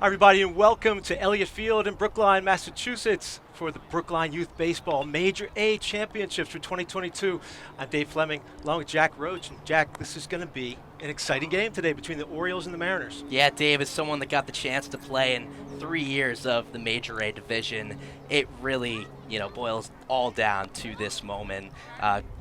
everybody, and welcome to Elliott Field in Brookline, Massachusetts for the Brookline Youth Baseball Major A Championships for 2022. I'm Dave Fleming, along with Jack Roach. And Jack, this is going to be an exciting game today between the Orioles and the Mariners. Yeah, Dave, as someone that got the chance to play in 3 years of the Major A division, it really, boils all down to this moment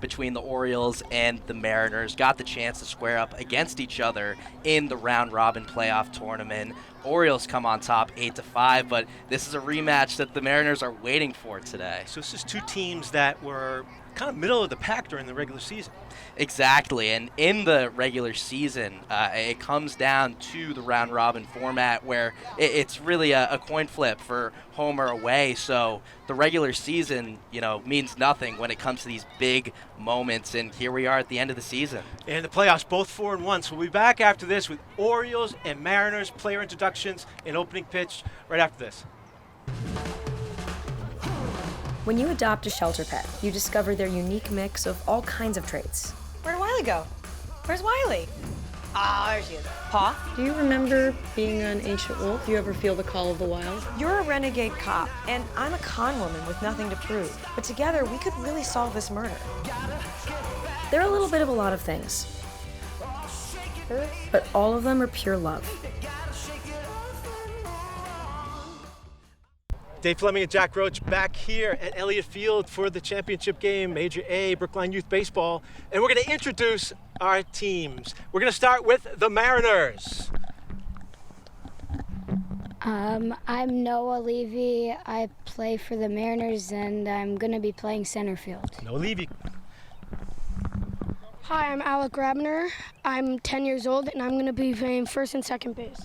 between the Orioles and the Mariners. Got the chance to square up against each other in the round-robin playoff tournament. Orioles come on top 8-5, but this is a rematch that the Mariners are waiting for today. So this is two teams that were kind of middle of the pack during the regular season. Exactly, and in the regular season, it comes down to the round-robin format where it's really a coin flip for home or away. So the regular season, means nothing when it comes to these big moments, and here we are at the end of the season. And the playoffs, both 4-1. So we'll be back after this with Orioles and Mariners player introductions and opening pitch right after this. When you adopt a shelter pet, you discover their unique mix of all kinds of traits. Where'd Wiley go? Where's Wiley? Ah, there she is. Paw? Do you remember being an ancient wolf? Do you ever feel the call of the wild? You're a renegade cop, and I'm a con woman with nothing to prove. But together, we could really solve this murder. They're a little bit of a lot of things, but all of them are pure love. Dave Fleming and Jack Roach back here at Elliott Field for the championship game, Major A, Brookline Youth Baseball. And we're going to introduce our teams. We're going to start with the Mariners. I'm Noah Levy. I play for the Mariners, and I'm going to be playing center field. Noah Levy. Hi, I'm Alec Grabner. I'm 10 years old, and I'm going to be playing first and second base.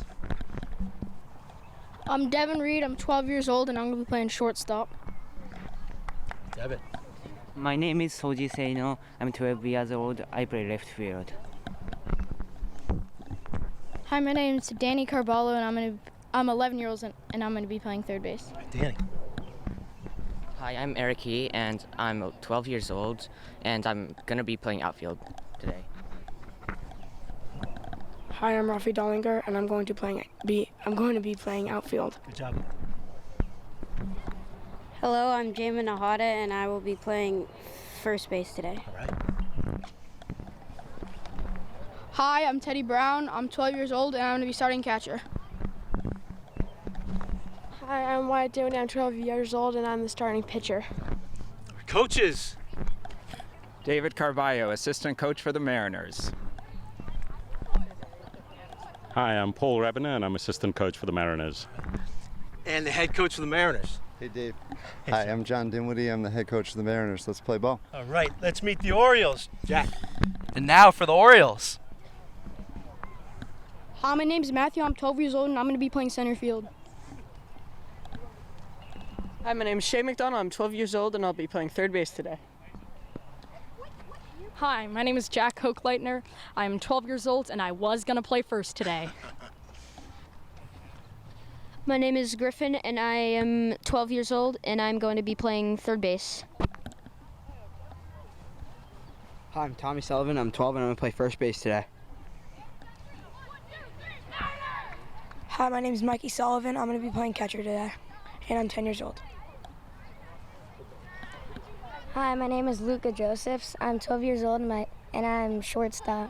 I'm Devin Reed. I'm 12 years old, and I'm going to be playing shortstop. Devin. My name is Soji Seino. I'm 12 years old. I play left field. Hi, my name is Danny Carballo, and I'm 11 years old, and I'm going to be playing third base. Danny. Hi, I'm Eric He, and I'm 12 years old, and I'm going to be playing outfield today. Hi, I'm Rafi Dollinger, and I'm going to be playing outfield. Good job. Hello, I'm Jamin Nahada, and I will be playing first base today. All right. Hi, I'm Teddy Brown. I'm 12 years old, and I'm going to be starting catcher. Hi, I'm Wyatt Dooney. I'm 12 years old, and I'm the starting pitcher. Coaches. David Carvalho, assistant coach for the Mariners. Hi, I'm Paul Rabiner, and I'm assistant coach for the Mariners. And the head coach for the Mariners. Hey, Dave. Hi, I'm John Dinwiddie. I'm the head coach of the Mariners. Let's play ball. All right, let's meet the Orioles. Jack. And now for the Orioles. Hi, my name's Matthew. I'm 12 years old, and I'm going to be playing center field. Hi, my name is Shay McDonald. I'm 12 years old, and I'll be playing third base today. Hi, my name is Jack Hochleitner. I'm 12 years old, and I was going to play first today. My name is Griffin, and I am 12 years old, and I'm going to be playing third base. Hi, I'm Tommy Sullivan. I'm 12, and I'm going to play first base today. Hi, my name is Mikey Sullivan. I'm going to be playing catcher today, and I'm 10 years old. Hi, my name is Luca Josephs. I'm 12 years old, and I'm shortstop.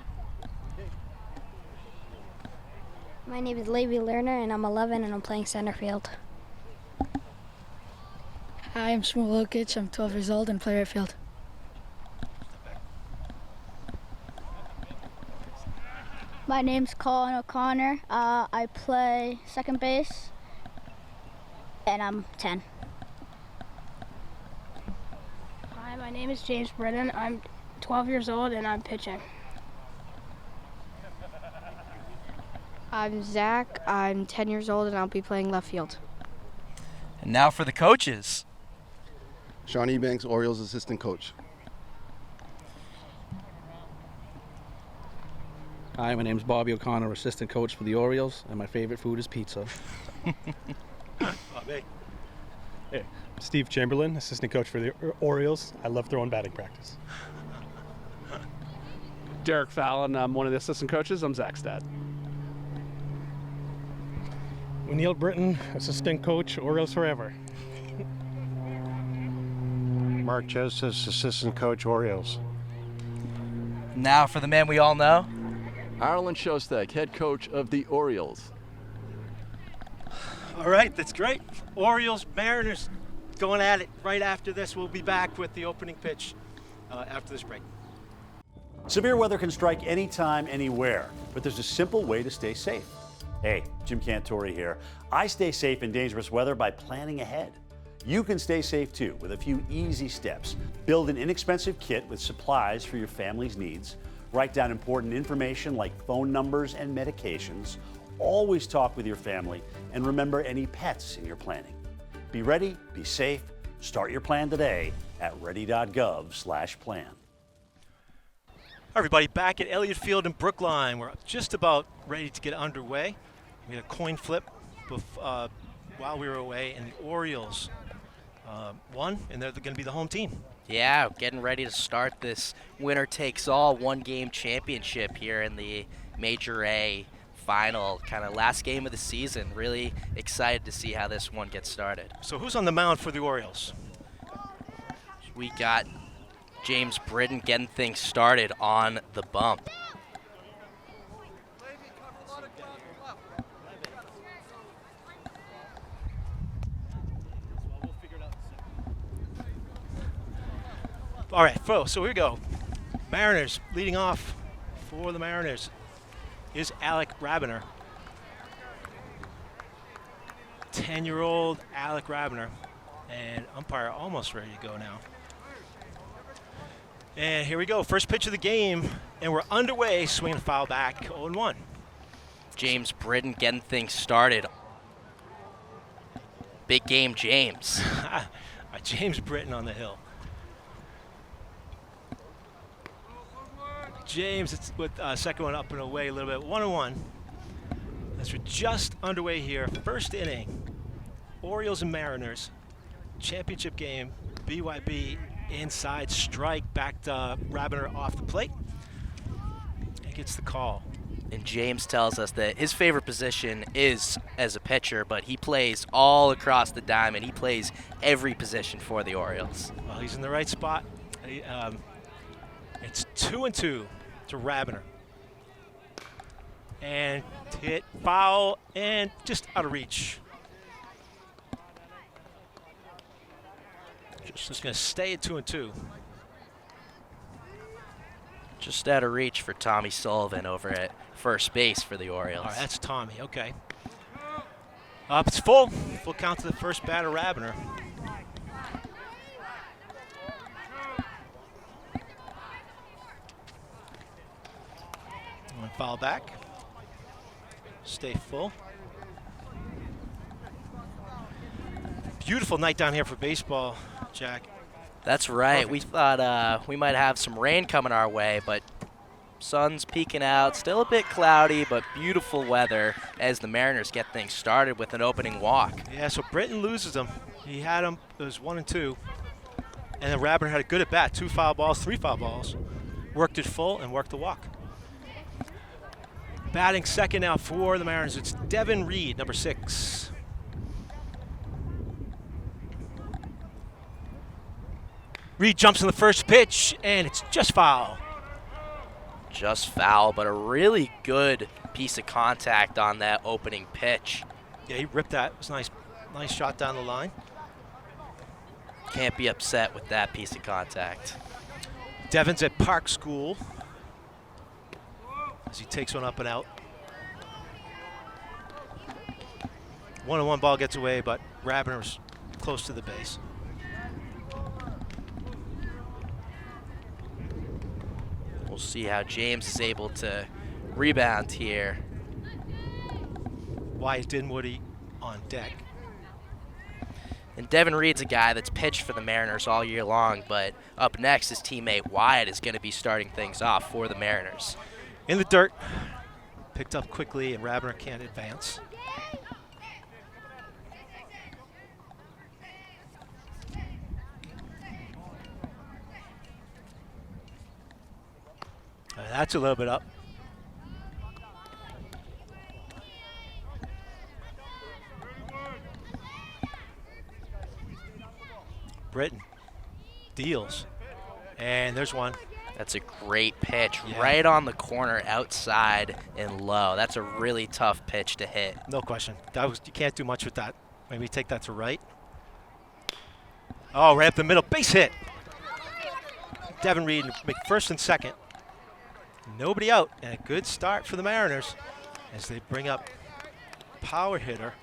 My name is Levi Lerner, and I'm 11, and I'm playing center field. Hi, I'm Shmuel Lukic. I'm 12 years old and play right field. My name's Colin O'Connor. I play second base, and I'm 10. Hi, my name is James Britton. I'm 12 years old, and I'm pitching. I'm Zach. I'm 10 years old, and I'll be playing left field. And now for the coaches. Sean Ebanks, Orioles assistant coach. Hi, my name's Bobby O'Connor, assistant coach for the Orioles, and my favorite food is pizza. Hey, Steve Chamberlain, assistant coach for the Orioles. I love throwing batting practice. Derek Fallon, I'm one of the assistant coaches. I'm Zach's dad. Britton, assistant coach, Orioles forever. Mark Joseph, assistant coach, Orioles. Now for the man we all know. Arlen Shostak, head coach of the Orioles. All right, that's great. Orioles, Mariners going at it right after this. We'll be back with the opening pitch after this break. Severe weather can strike anytime, anywhere, but there's a simple way to stay safe. Hey, Jim Cantore here. I stay safe in dangerous weather by planning ahead. You can stay safe too with a few easy steps. Build an inexpensive kit with supplies for your family's needs. Write down important information like phone numbers and medications. Always talk with your family and remember any pets in your planning. Be ready, be safe. Start your plan today at ready.gov/plan. Everybody, back at Elliott Field in Brookline. We're just about ready to get underway. We had a coin flip while we were away, and the Orioles won, and they're going to be the home team. Yeah, getting ready to start this winner-takes-all one-game championship here in the Major A final, kind of last game of the season. Really excited to see how this one gets started. So who's on the mound for the Orioles? We got James Britton getting things started on the bump. All right, so here we go. Mariners leading off for the Mariners is Alec Rabiner. 10-year-old Alec Rabiner. And umpire almost ready to go now. And here we go, first pitch of the game, and we're underway, swinging a foul back, 0-1. James Britton getting things started. Big game, James. James Britton on the hill. James, it's with second one up and away a little bit, 1-1. As we're just underway here, first inning, Orioles and Mariners, championship game, BYB inside strike, backed Rabiner off the plate. He gets the call. And James tells us that his favorite position is as a pitcher, but he plays all across the diamond. He plays every position for the Orioles. Well, he's in the right spot. It's 2-2 to Rabiner. And hit foul and just out of reach. Just going to stay at 2-2. Just out of reach for Tommy Sullivan over at first base for the Orioles. All right, that's Tommy, okay. Up, it's full. Full count to the first batter, Rabiner. One foul back. Stay full. Beautiful night down here for baseball, Jack. That's right. Perfect. We thought we might have some rain coming our way, but sun's peeking out. Still a bit cloudy, but beautiful weather as the Mariners get things started with an opening walk. Yeah, so Britton loses him. He had him, it was 1-2. And then Rabiner had a good at bat, 2 foul balls, 3 foul balls. Worked it full and worked the walk. Batting second now for the Mariners, it's Devin Reed, number 6. Reed jumps in the first pitch, and it's just foul. Just foul, but a really good piece of contact on that opening pitch. Yeah, he ripped that. It was nice shot down the line. Can't be upset with that piece of contact. Devin's at Park School as he takes one up and out. 1-1 ball gets away, but Rabiner's close to the base. We'll see how James is able to rebound here. Wyatt Dinwoody on deck. And Devin Reed's a guy that's pitched for the Mariners all year long, but up next, his teammate Wyatt is going to be starting things off for the Mariners. In the dirt, picked up quickly, and Rabiner can't advance. That's a little bit up. Britton deals. And there's one. That's a great pitch, right on the corner, outside and low. That's a really tough pitch to hit. No question. You can't do much with that. Maybe take that to right. Oh, right up the middle. Base hit. Devin Reed make first and second. Nobody out. And a good start for the Mariners as they bring up power hitter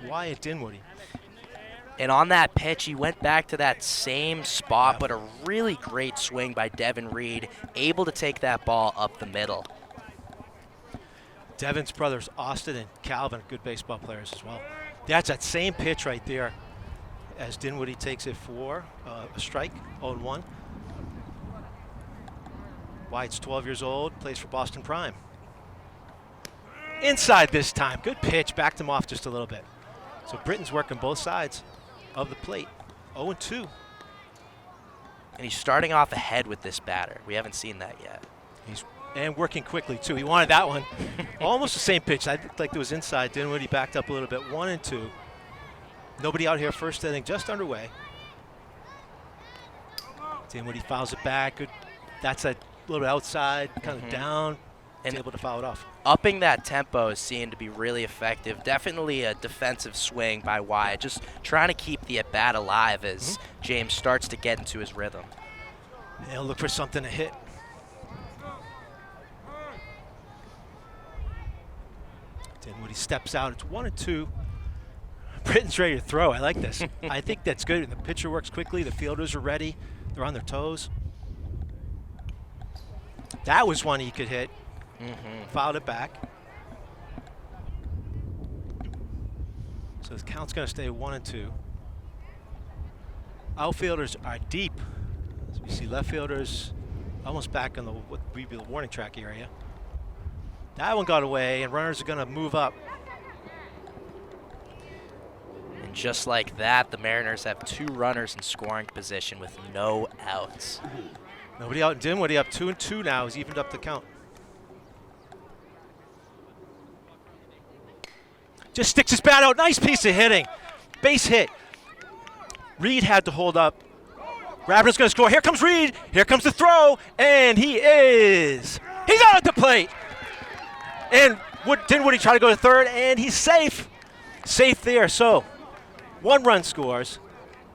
Wyatt Dinwiddie. And on that pitch, he went back to that same spot, but a really great swing by Devin Reed, able to take that ball up the middle. Devin's brothers, Austin and Calvin, good baseball players as well. That's that same pitch right there as Dinwiddie takes it for a strike, 0-1. Wyatt's 12 years old, plays for Boston Prime. Inside this time, good pitch, backed him off just a little bit. So Britton's working both sides of the plate, 0-2. And he's starting off ahead with this batter. We haven't seen that yet. And working quickly, too. He wanted that one. Almost the same pitch. I think it was inside. Dinwiddie backed up a little bit, 1-2. Nobody out here, first inning just underway. Dinwiddie fouls it back. Good. That's a little bit outside, kind of down, and able to foul it off. Upping that tempo is seen to be really effective. Definitely a defensive swing by Wyatt, just trying to keep the at-bat alive as James starts to get into his rhythm. He'll look for something to hit. Dinwiddie steps out. It's 1-2. Britton's ready to throw. I like this. I think that's good. The pitcher works quickly. The fielders are ready. They're on their toes. That was one he could hit. Fouled it back. So the count's going to stay 1-2. Outfielders are deep. As we see left fielders almost back in the what would be the warning track area. That one got away, and runners are going to move up. And just like that, the Mariners have 2 runners in scoring position with no outs. Nobody out. Dinwiddie up 2-2 now. He's evened up the count. Just sticks his bat out. Nice piece of hitting. Base hit. Reed had to hold up. Rabner's going to score. Here comes Reed. Here comes the throw. And he's out at the plate. And Dinwiddie try to go to third, and he's safe. Safe there. So 1 run scores.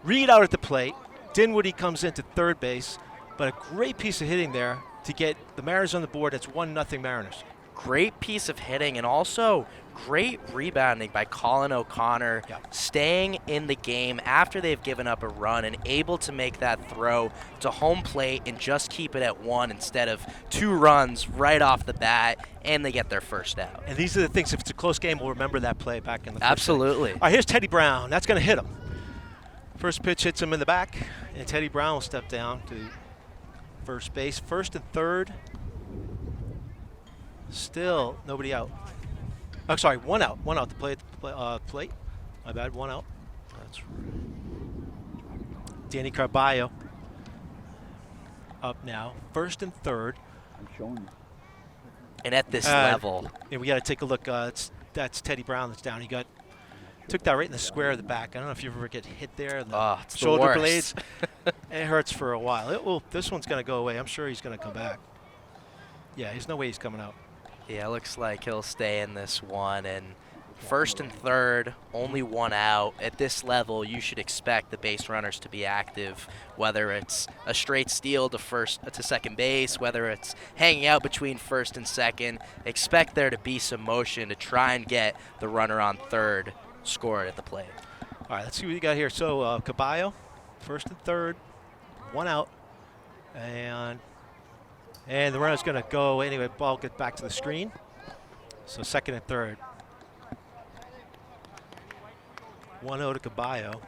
Reed out at the plate. Dinwiddie comes into third base. But a great piece of hitting there to get the Mariners on the board. It's 1-0 Mariners. Great piece of hitting, and also great rebounding by Colin O'Connor, staying in the game after they've given up a run and able to make that throw to home plate and just keep it at 1 instead of 2 runs right off the bat, and they get their first out. And these are the things, if it's a close game, we'll remember that play back in the first Absolutely. All right, here's Teddy Brown. That's going to hit him. First pitch hits him in the back, and Teddy Brown will step down to first base. First and third. Still nobody out. Oh, sorry, 1 out. 1 out to play at the plate. My bad, 1 out. That's Danny Carballo up now. First and third. I'm showing you. And at this level. And we got to take a look. That's Teddy Brown that's down. He took that right in the square of the back. I don't know if you ever get hit there. In the shoulder blades. It hurts for a while. This one's going to go away. I'm sure he's going to come back. Yeah, there's no way he's coming out. Yeah, it looks like he'll stay in this one. And first and third, only 1 out. At this level, you should expect the base runners to be active, whether it's a straight steal to second base, whether it's hanging out between first and second. Expect there to be some motion to try and get the runner on third scored at the plate. All right, let's see what you got here. So Caballo, first and third, 1 out, and the runner's going to go anyway. Ball gets back to the screen. So second and third. 1-0 to Caballo.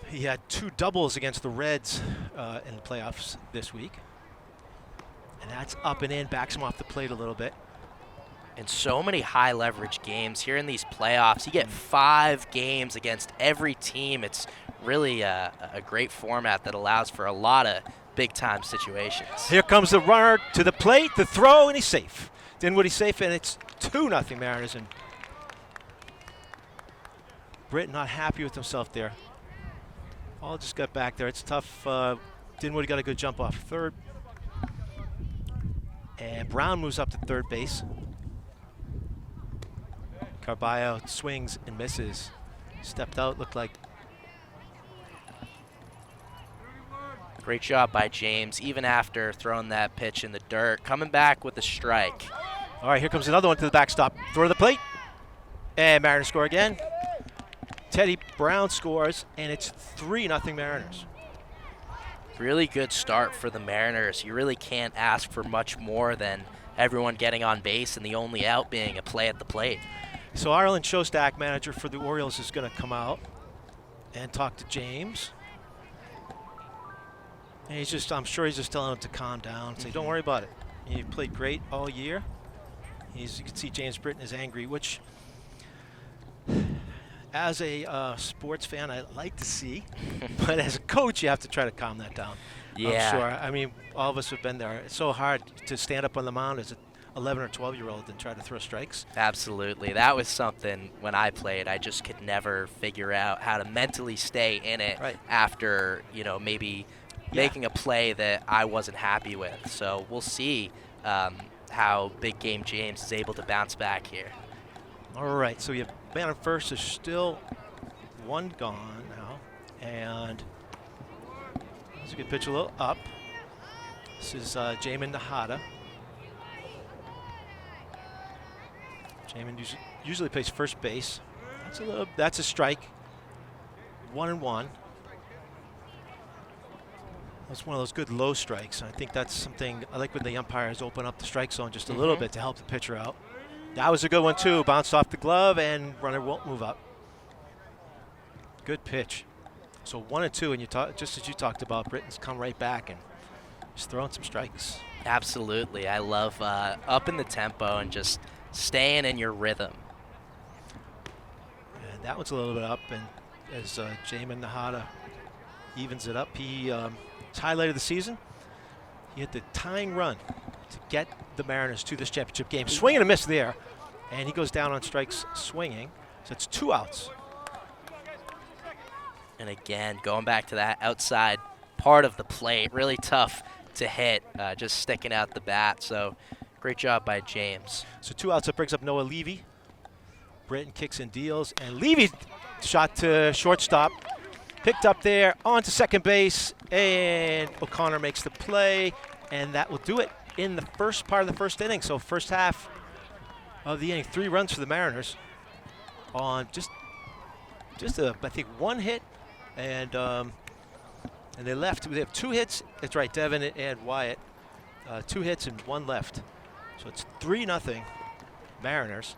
He had 2 doubles against the Reds in the playoffs this week, and that's up and in, backs him off the plate a little bit. In so many high leverage games here in these playoffs, you get 5 games against every team. It's really a great format that allows for a lot of big time situations. Here comes the runner to the plate, the throw, and he's safe. Dinwiddie's safe, and it's 2-0 Mariners. And Britton not happy with himself there. All just got back there. It's tough. Dinwiddie got a good jump off third. And Brown moves up to third base. Carballo swings and misses. Stepped out, looked like. Great job by James, even after throwing that pitch in the dirt. Coming back with a strike. All right, here comes another one to the backstop. Throw to the plate. And Mariners score again. Teddy Brown scores, and it's 3-0 Mariners. Really good start for the Mariners. You really can't ask for much more than everyone getting on base and the only out being a play at the plate. So Arlen Shostak, manager for the Orioles, is going to come out and talk to James. And I'm sure he's just telling him to calm down, say, don't worry about it. You played great all year. You can see James Britton is angry, which, as a sports fan, I like to see. But as a coach, you have to try to calm that down. Yeah. I'm sure. I mean, all of us have been there. It's so hard to stand up on the mound as an 11 or 12-year-old and try to throw strikes. Absolutely. That was something when I played. I just could never figure out how to mentally stay in it after, maybe making a play that I wasn't happy with. So we'll see how Big Game James is able to bounce back here. All right, so you have man on first. There's still one gone now. And this is a good pitch a little up. This is Jamin Nahata. Jamin usually plays first base. That's a strike. 1-1. That's one of those good low strikes. I think that's something I like when the umpires open up the strike zone just a little bit to help the pitcher out. That was a good one too. Bounced off the glove and runner won't move up. Good pitch. So 1-2, and just as you talked about, Britton's come right back and just throwing some strikes. Absolutely. I love upping the tempo and just staying in your rhythm. And that one's a little bit up, and as Jamin Nahata evens it up, his highlight of the season, he hit the tying run to get the Mariners to this championship game. Swing and a miss there, and he goes down on strikes swinging. So it's 2 outs. And again, going back to that outside part of the plate, really tough to hit, just sticking out the bat. So great job by James. So 2 outs. That brings up Noah Levy. Britton kicks and deals, and Levy shot to shortstop. Picked up there onto second base, and O'Connor makes the play, and that will do it in the first part of the first inning. So first half of the inning, 3 runs for the Mariners on just I think 1 hit, and they left. They have 2 hits. That's right, Devin and Wyatt. 2 hits and 1 left. So it's 3-0 Mariners.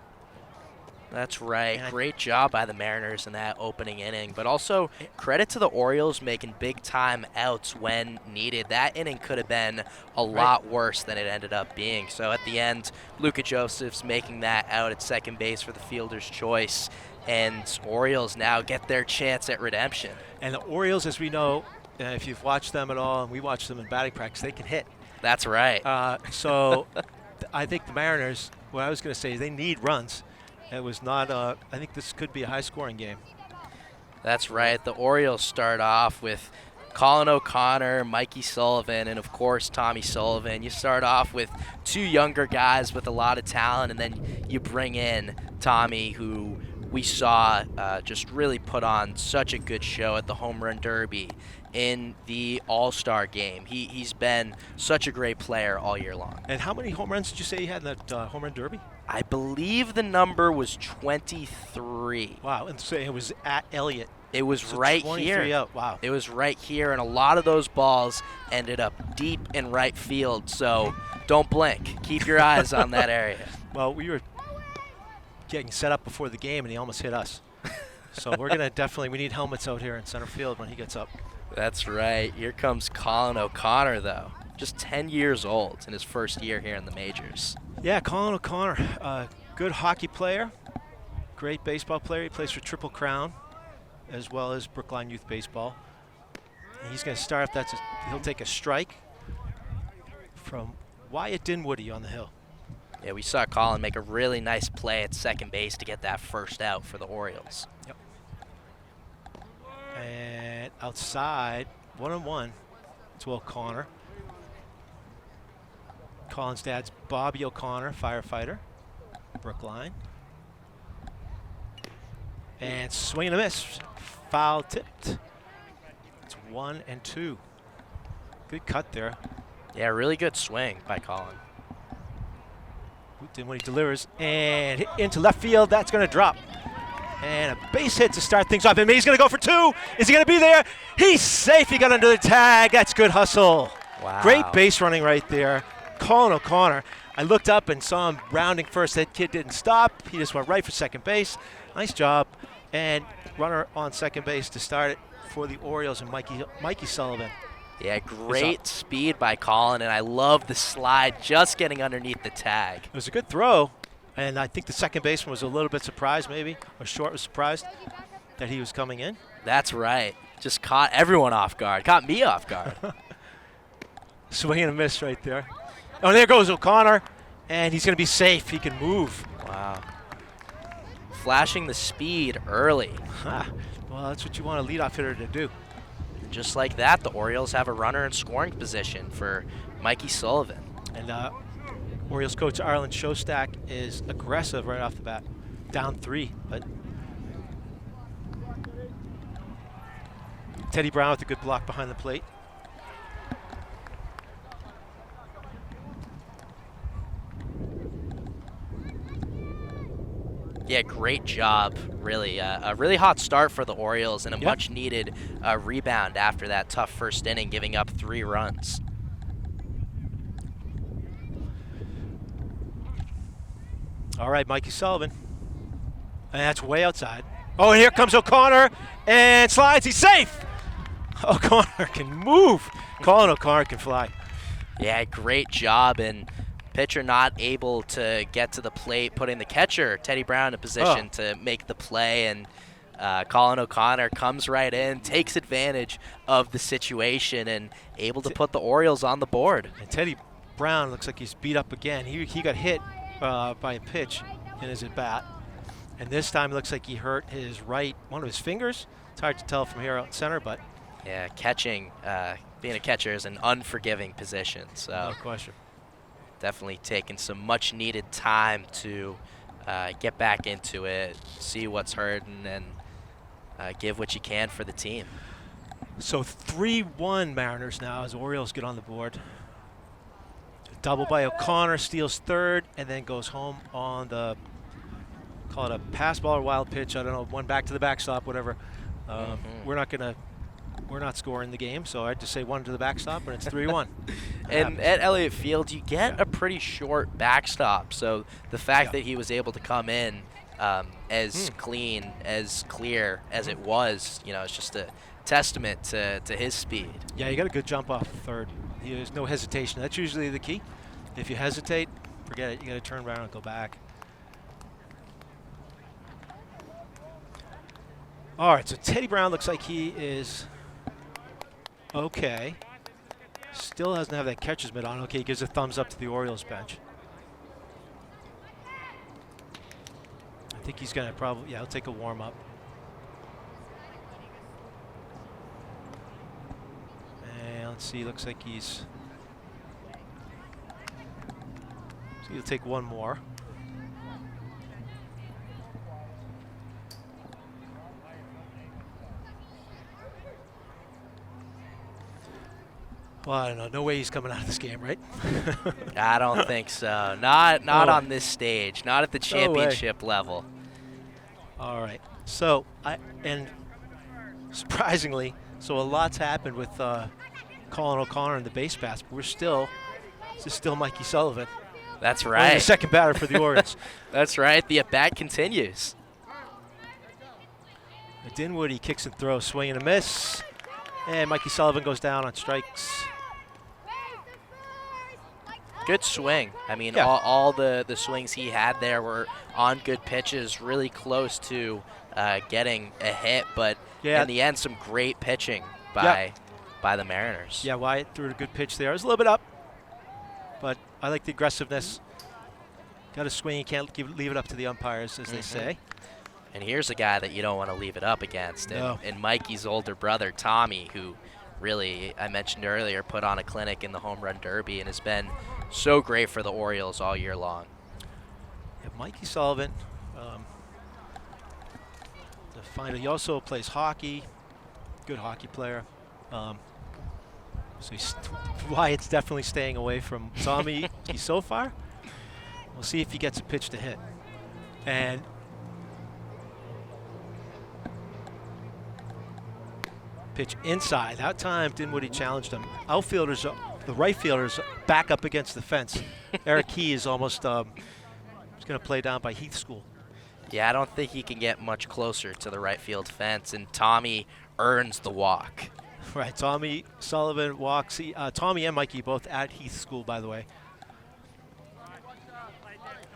That's right. Great job by the Mariners in that opening inning. But also credit to the Orioles making big-time outs when needed. That inning could have been a lot worse than it ended up being. So at the end, Luka Joseph's making that out at second base for the fielder's choice. And Orioles now get their chance at redemption. And the Orioles, as we know, if you've watched them at all, and we watch them in batting practice, they can hit. That's right. So I think the Mariners, what I was going to say is they need runs. It was not, I think this could be a high-scoring game. That's right. The Orioles start off with Colin O'Connor, Mikey Sullivan, and, of course, Tommy Sullivan. You start off with 2 younger guys with a lot of talent, and then you bring in Tommy, who we saw just really put on such a good show at the Home Run Derby in the All-Star game. He's been such a great player all year long. And how many home runs did you say he had in that Home Run Derby? I believe the number was 23. Wow, and so it was at Elliott. It was so right 23 here. Out. Wow. It was right here, and a lot of those balls ended up deep in right field, so don't blink. Keep your eyes on that area. Well, we were getting set up before the game, and he almost hit us. So we're going to we need helmets out here in center field when he gets up. That's right. Here comes Colin O'Connor, though. Just 10 years old in his first year here in the majors. Yeah, Colin O'Connor, good hockey player, great baseball player. He plays for Triple Crown as well as Brookline Youth Baseball. And he's going to start. He'll take a strike from Wyatt Dinwiddie on the hill. Yeah, we saw Colin make a really nice play at second base to get that first out for the Orioles. Yep. outside, 1-1 to O'Connor. Colin's dad's Bobby O'Connor, firefighter, Brookline. And swing and a miss, foul tipped. It's 1-2. Good cut there. Yeah, really good swing by Colin. Then when he delivers and hit into left field, that's going to drop. And a base hit to start things off. And he's going to go for 2. Is he going to be there? He's safe. He got under the tag. That's good hustle. Wow. Great base running right there. Colin O'Connor. I looked up and saw him rounding first. That kid didn't stop. He just went right for second base. Nice job. And runner on second base to start it for the Orioles and Mikey Sullivan. Yeah, great speed by Colin, and I love the slide just getting underneath the tag. It was a good throw, and I think the second baseman was a little bit surprised maybe, or Short was surprised that he was coming in. That's right. Just caught everyone off guard. Caught me off guard. Swing and a miss right there. Oh, there goes O'Connor, and he's going to be safe. He can move. Wow. Flashing the speed early. Well, that's what you want a leadoff hitter to do. Just like that, the Orioles have a runner in scoring position for Mikey Sullivan. And Orioles coach Arlen Shostak is aggressive right off the bat. Down 3, but Teddy Brown with a good block behind the plate. Yeah, great job, really. A really hot start for the Orioles and a much-needed rebound after that tough first inning, giving up 3 runs. All right, Mikey Sullivan. And that's way outside. Oh, and here comes O'Connor, and slides. He's safe. O'Connor can move. Colin O'Connor can fly. Yeah, great job, and pitcher not able to get to the plate, putting the catcher, Teddy Brown, in position to make the play, and Colin O'Connor comes right in, takes advantage of the situation, and able to put the Orioles on the board. And Teddy Brown looks like he's beat up again. He got hit by a pitch in his at-bat, and this time it looks like he hurt his one of his fingers. It's hard to tell from here out center, but yeah, catching, being a catcher is an unforgiving position, so no question. Definitely taking some much-needed time to get back into it, see what's hurting, and give what you can for the team. So 3-1 Mariners now as Orioles get on the board. A double by O'Connor, steals third, and then goes home on the, call it a pass ball or wild pitch. I don't know, one back to the backstop, whatever. We're not scoring the game, so I'd just say 1 to the backstop, and it's 3-1. And at Elliott Field, you get a pretty short backstop, so the fact that he was able to come in as clean, as clear as it was, it's just a testament to his speed. Yeah, you got a good jump off third. There's no hesitation. That's usually the key. If you hesitate, forget it. You got to turn around and go back. All right, so Teddy Brown looks like he is okay. Still doesn't have that catcher's mitt on. Okay, he gives a thumbs up to the Orioles bench. I think he's going to probably, he'll take a warm-up. And let's see, looks like so he'll take one more. Well, I don't know. No way he's coming out of this game, right? I don't think so. Not on this stage. Not at the championship level. All right. So, and surprisingly, so a lot's happened with Colin O'Connor and the base pass, but this is still Mikey Sullivan. That's right. Only the second batter for the Orioles. That's right. The at-bat continues. Dinwoody kicks and throws, swing and a miss. And Mikey Sullivan goes down on strikes. Good swing. I mean, all the swings he had there were on good pitches, really close to getting a hit, but in the end, some great pitching by the Mariners. Yeah, Wyatt threw a good pitch there. It was a little bit up, but I like the aggressiveness. Got to swing. You can't leave it up to the umpires, as they say. And here's a guy that you don't want to leave it up against. No. And Mikey's older brother, Tommy, who really, I mentioned earlier, put on a clinic in the home run derby and has been so great for the Orioles all year long. Yeah, Mikey Sullivan, the final. He also plays hockey, good hockey player. So Wyatt's definitely staying away from Tommy so far. We'll see if he gets a pitch to hit. And pitch inside. That time Dinwiddie challenged him. Outfielders, the right fielders back up against the fence. Eric Key is almost going to play down by Heath School. Yeah, I don't think he can get much closer to the right field fence, and Tommy earns the walk. Right, Tommy Sullivan walks. Tommy and Mikey both at Heath School, by the way.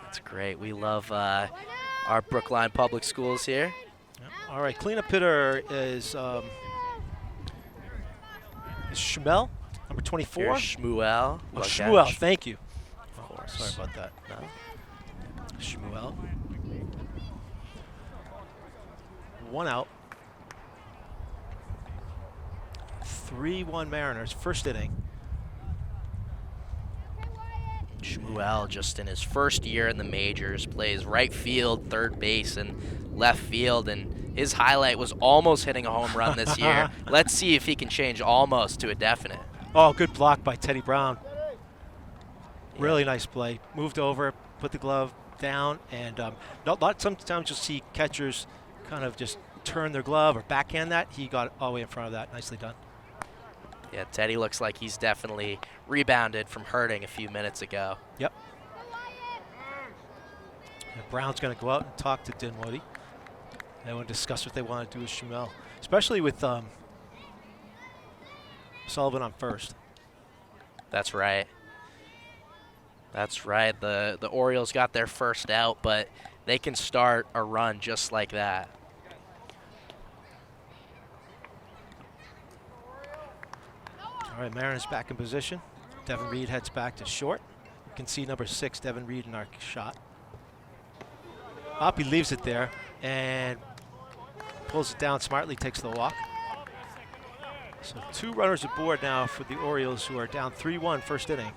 That's great. We love our Brookline public schools here. Yep. All right, cleanup hitter is Schmel, number 24. Here's Shmuel. Oh, Shmuel, thank you. Of course. Sorry about that. No. Shmuel. 1 out. 3-1 Mariners, first inning. Shmuel, just in his first year in the majors, plays right field, third base, and left field, and his highlight was almost hitting a home run this year. Let's see if he can change almost to a definite. Oh, good block by Teddy Brown. Really nice play. Moved over, put the glove down, and sometimes you'll see catchers kind of just turn their glove or backhand that. He got all the way in front of that. Nicely done. Yeah, Teddy looks like he's definitely rebounded from hurting a few minutes ago. Yep. And Brown's going to go out and talk to Dinwiddie. They want to discuss what they want to do with Schumel, especially with Sullivan on first. That's right. That's right. The Orioles got their first out, but they can start a run just like that. All right, Mariners back in position. Devin Reed heads back to short. You can see number 6, Devin Reed, in our shot. Up, he leaves it there and pulls it down smartly, takes the walk. So 2 runners aboard now for the Orioles, who are down 3-1 first inning.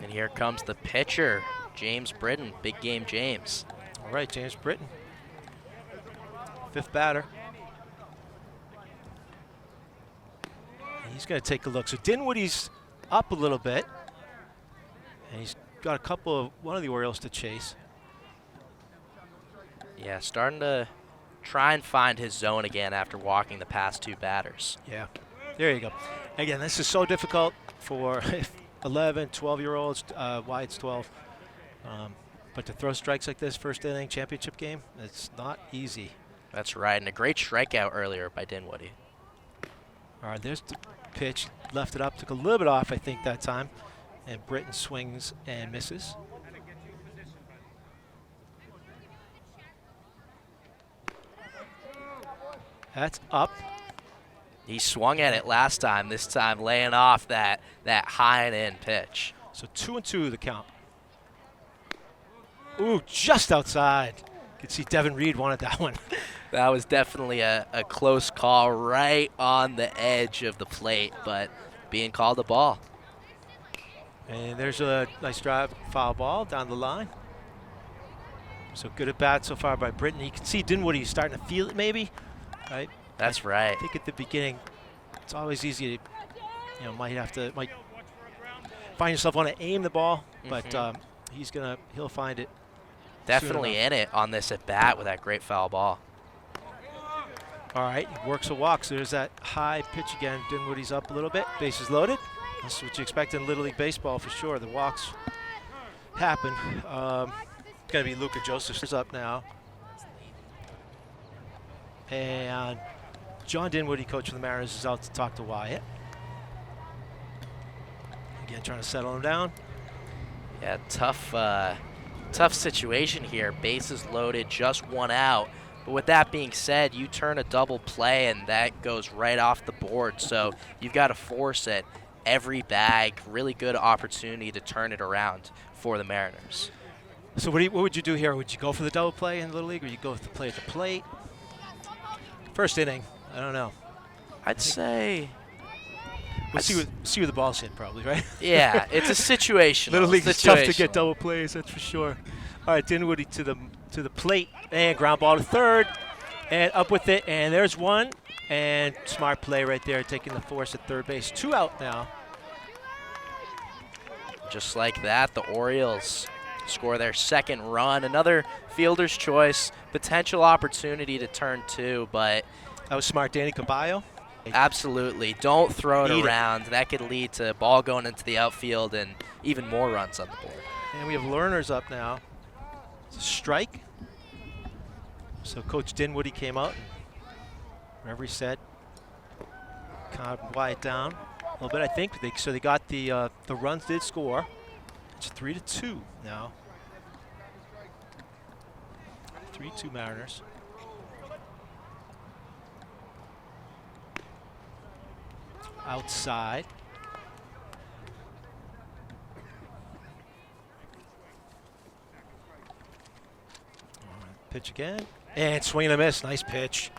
And here comes the pitcher, James Britton, big game James. All right, James Britton, 5th batter. He's going to take a look. So Dinwiddie's up a little bit, and he's got one of the Orioles to chase. Yeah, starting to try and find his zone again after walking the past 2 batters. Yeah, there you go. Again, this is so difficult for 11, 12-year-olds. Wyatt's 12. But to throw strikes like this first inning championship game, it's not easy. That's right, and a great strikeout earlier by Dinwiddie. All right, there's the pitch. Left it up, took a little bit off, I think, that time. And Britton swings and misses. That's up. He swung at it last time, this time laying off that high and in pitch. So 2-2 the count. Ooh, just outside. You can see Devin Reed wanted that one. That was definitely a close call right on the edge of the plate, but being called a ball. And there's a nice drive, foul ball down the line. So good at bat so far by Britton. You can see Dinwiddie starting to feel it maybe, right? That's right. I think at the beginning, it's always easy to, might find yourself want to aim the ball, but he'll find it. Definitely in it on this at bat with that great foul ball. All right, he works a walk. So there's that high pitch again. Dinwiddie's up a little bit. Bases loaded. That's what you expect in Little League Baseball for sure. The walks happen. It's going to be Luka Joseph's up now. And John Dinwiddie, coach of the Mariners, is out to talk to Wyatt. Again, trying to settle him down. Yeah, tough situation here. Bases loaded, just 1 out. But with that being said, you turn a double play and that goes right off the board. So you've got to force it every bag. Really good opportunity to turn it around for the Mariners. So what would you do here? Would you go for the double play in Little League, or you go with the play at the plate? First inning, I don't know. I'd say we'll see where the ball's hit, probably, right? Yeah, it's a situational. Little League is tough to get double plays, that's for sure. All right, Dinwiddie to the plate, and ground ball to third, and up with it, and there's one, and smart play right there, taking the force at third base. 2 out now. Just like that, the Orioles score their second run. Another fielder's choice, potential opportunity to turn 2, but that was smart, Danny Caballo. Absolutely. Don't throw it around. That could lead to ball going into the outfield and even more runs on the board. And we have Lerner's up now. It's a strike. So Coach Dinwiddie came out, and whatever he said, kind of quiet down a little bit, I think. So they got the runs did score. It's 3-2 now. 3-2 Mariners. Outside. Pitch again. And swing and a miss. Nice pitch.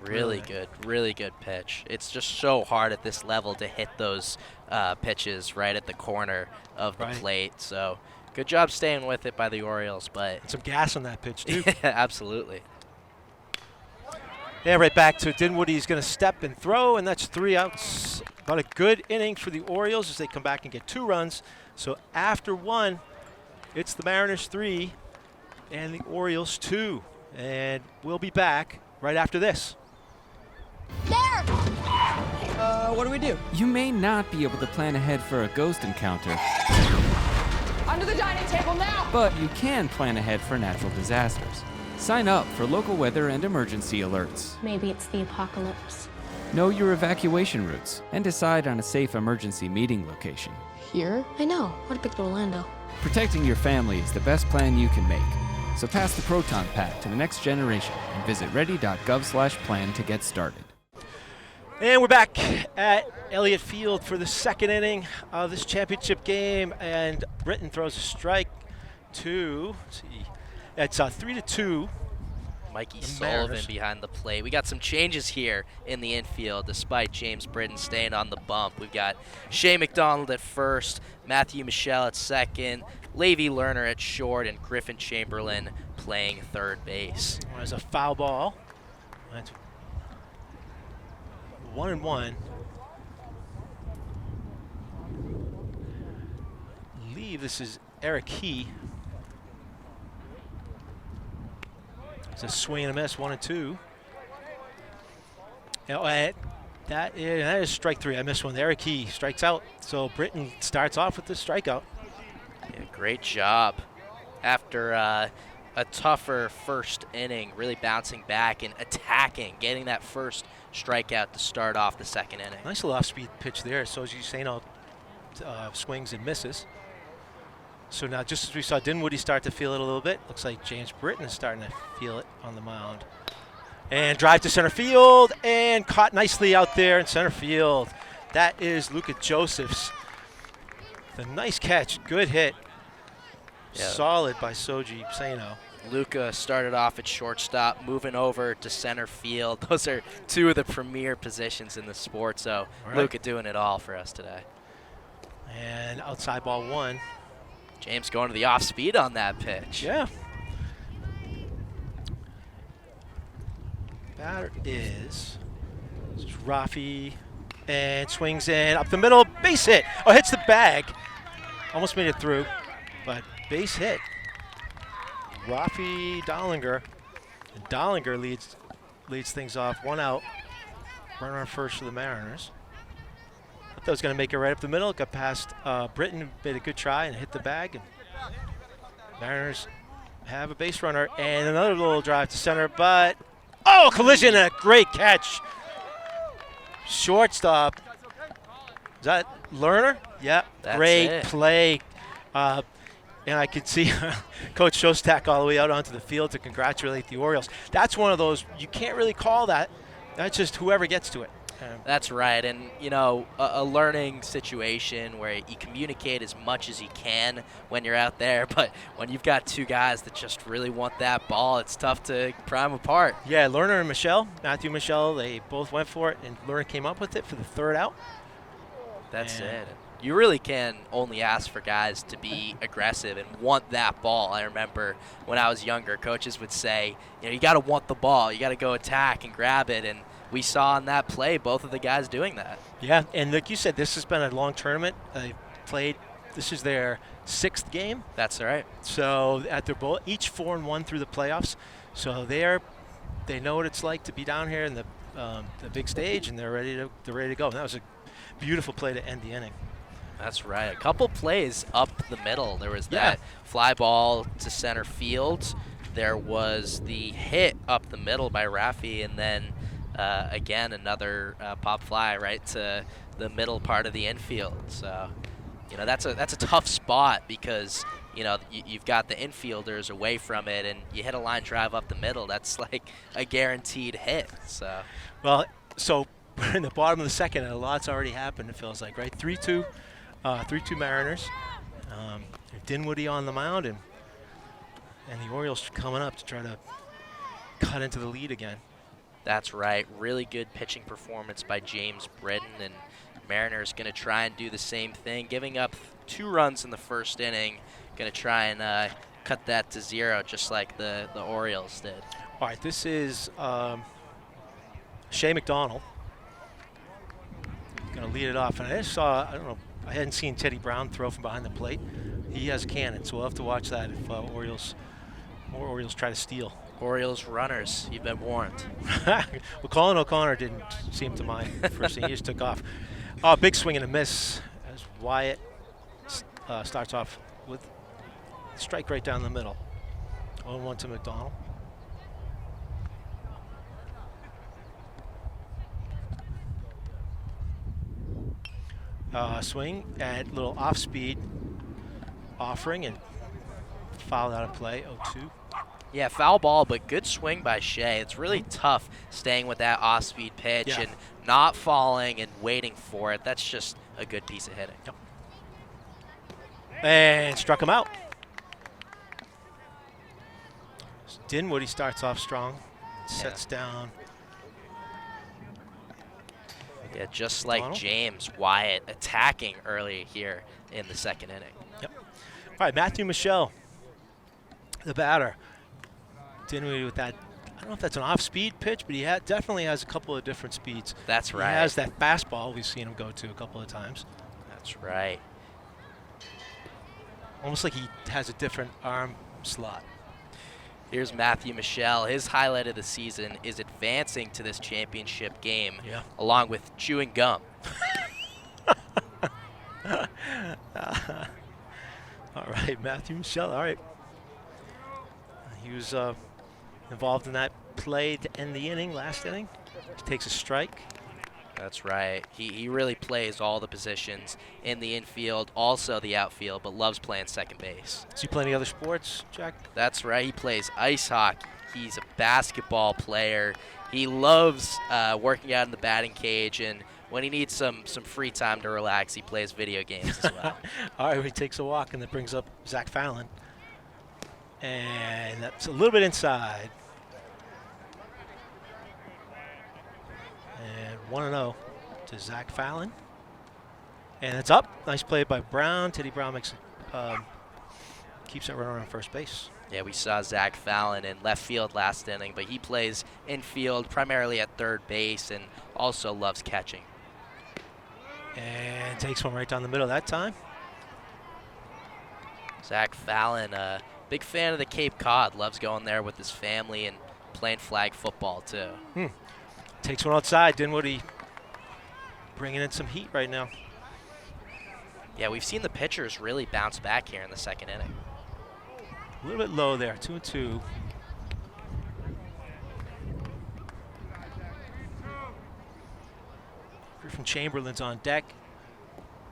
Really good pitch. It's just so hard at this level to hit those pitches right at the corner of the plate. So good job staying with it by the Orioles. But some gas on that pitch, too. Yeah, absolutely. Yeah, right back to Dinwiddie. He's going to step and throw, and that's 3 outs. About a good inning for the Orioles as they come back and get 2 runs. So after 1, it's the Mariners 3 and the Orioles 2. And we'll be back right after this. What do we do? You may not be able to plan ahead for a ghost encounter. Under the dining table now! But you can plan ahead for natural disasters. Sign up for local weather and emergency alerts. Maybe it's the apocalypse. Know your evacuation routes and decide on a safe emergency meeting location. Here? I know. What a pick to Orlando. Protecting your family is the best plan you can make. So pass the Proton Pack to the next generation and visit ready.gov/plan to get started. And we're back at Elliott Field for the second inning of this championship game. And Britton throws a strike to, let's see, it's 3-2. Mikey Sullivan behind the plate. We got some changes here in the infield despite James Britton staying on the bump. We've got Shea McDonald at first, Matthew Michelle at second, Levi Lerner at short, and Griffin Chamberlain playing third base. There's a foul ball. That's 1-1. This is Eric Key. It's a swing and a miss, 1-2. That is strike 3. I missed one. Eric Key strikes out. So Britton starts off with the strikeout. Yeah, great job. After a tougher first inning, really bouncing back and attacking, getting that first strikeout to start off the second inning. Nice little off-speed pitch there. Soji Saino swings and misses. So now, just as we saw Dinwiddie start to feel it a little bit, looks like James Britton is starting to feel it on the mound. And drive to center field, and caught nicely out there in center field. That is Luka Josephs. The nice catch, good hit. Yeah. Solid by Soji Saino. Luka started off at shortstop, moving over to center field. Those are two of the premier positions in the sport, so right. Luka doing it all for us today. And outside ball 1. James going to the off speed on that pitch. Yeah. Batter is Rafi, and swings in up the middle, base hit. Oh, hits the bag. Almost made it through, but base hit. Rafi Dollinger. And Dollinger leads things off. 1 out. Runner on first for the Mariners. I thought it was going to make it right up the middle. Got past Britton, made a good try and hit the bag. And Mariners have a base runner and another little drive to center, but oh, collision and a great catch. Shortstop. Is that Lerner? Yeah, great play. And I could see Coach Shostak all the way out onto the field to congratulate the Orioles. That's one of those, you can't really call that. That's just whoever gets to it. That's right, and you know, a learning situation where you communicate as much as you can when you're out there, but when you've got two guys that just really want that ball, it's tough to pry them apart. Yeah, Lerner and Matthew Michelle, they both went for it, and Lerner came up with it for the third out. That's it. You really can only ask for guys to be aggressive and want that ball. I remember when I was younger, coaches would say, you know, you got to want the ball. You got to go attack and grab it. And we saw in that play both of the guys doing that. Yeah, and like you said, this has been a long tournament. They played. This is their 6th game. That's right. So at their bowl, each 4-1 through the playoffs. So they know what it's like to be down here in the big stage, and they're ready to go. And that was a beautiful play to end the inning. That's right. A couple plays up the middle. There was that fly ball to center field. There was the hit up the middle by Rafi, and then again another pop fly right to the middle part of the infield. So, you know, that's a tough spot because, you know, you've got the infielders away from it, and you hit a line drive up the middle. That's like a guaranteed hit. So, well, so we're in the bottom of the second, and a lot's already happened. It feels like, right? 3-2. 3-2 Mariners. Dinwiddie on the mound, and the Orioles coming up to try to cut into the lead again. That's right. Really good pitching performance by James Britton, and Mariners going to try and do the same thing, giving up 2 runs in the first inning. Going to try and cut that to 0, just like the Orioles did. All right, this is Shea McDonald. Going to lead it off, and I don't know. I hadn't seen Teddy Brown throw from behind the plate. He has a cannon, so we'll have to watch that if Orioles try to steal. Orioles runners, you've been warned. Well, Colin O'Connor didn't seem to mind the first thing. He just took off. Big swing and a miss as Wyatt starts off with a strike right down the middle. 0-1 to McDonald. Swing at little off-speed offering and fouled out of play, 0-2. Yeah, foul ball, but good swing by Shea. It's really tough staying with that off-speed pitch and not falling and waiting for it. That's just a good piece of hitting. Yep. And struck him out. Dinwiddie starts off strong, sets down. Yeah, just like James, Wyatt attacking early here in the second inning. Yep. All right, Matthew Michelle, the batter. Dinwiddie with that, I don't know if that's an off-speed pitch, but he definitely has a couple of different speeds. That's right. He has that fastball we've seen him go to a couple of times. That's right. Almost like he has a different arm slot. Here's Matthew Michelle. His highlight of the season is advancing to this championship game along with chewing gum. All right, Matthew Michelle. All right. He was involved in that play to end the inning, last inning. He takes a strike. That's right. He really plays all the positions in the infield, also the outfield, but loves playing second base. Does he play any other sports, Jack? That's right. He plays ice hockey. He's a basketball player. He loves working out in the batting cage, and when he needs some free time to relax, he plays video games as well. All right, he takes a walk, and that brings up Zach Fallon. And that's a little bit inside. And 1-0 to Zach Fallon. And it's up. Nice play by Brown. Teddy Brown keeps that runner on first base. Yeah, we saw Zach Fallon in left field last inning, but he plays infield primarily at third base and also loves catching. And takes one right down the middle that time. Zach Fallon, big fan of the Cape Cod, loves going there with his family and playing flag football too. Takes one outside. Dinwiddie bringing in some heat right now. Yeah, we've seen the pitchers really bounce back here in the second inning. A little bit low there, 2-2. Griffin Chamberlain's on deck.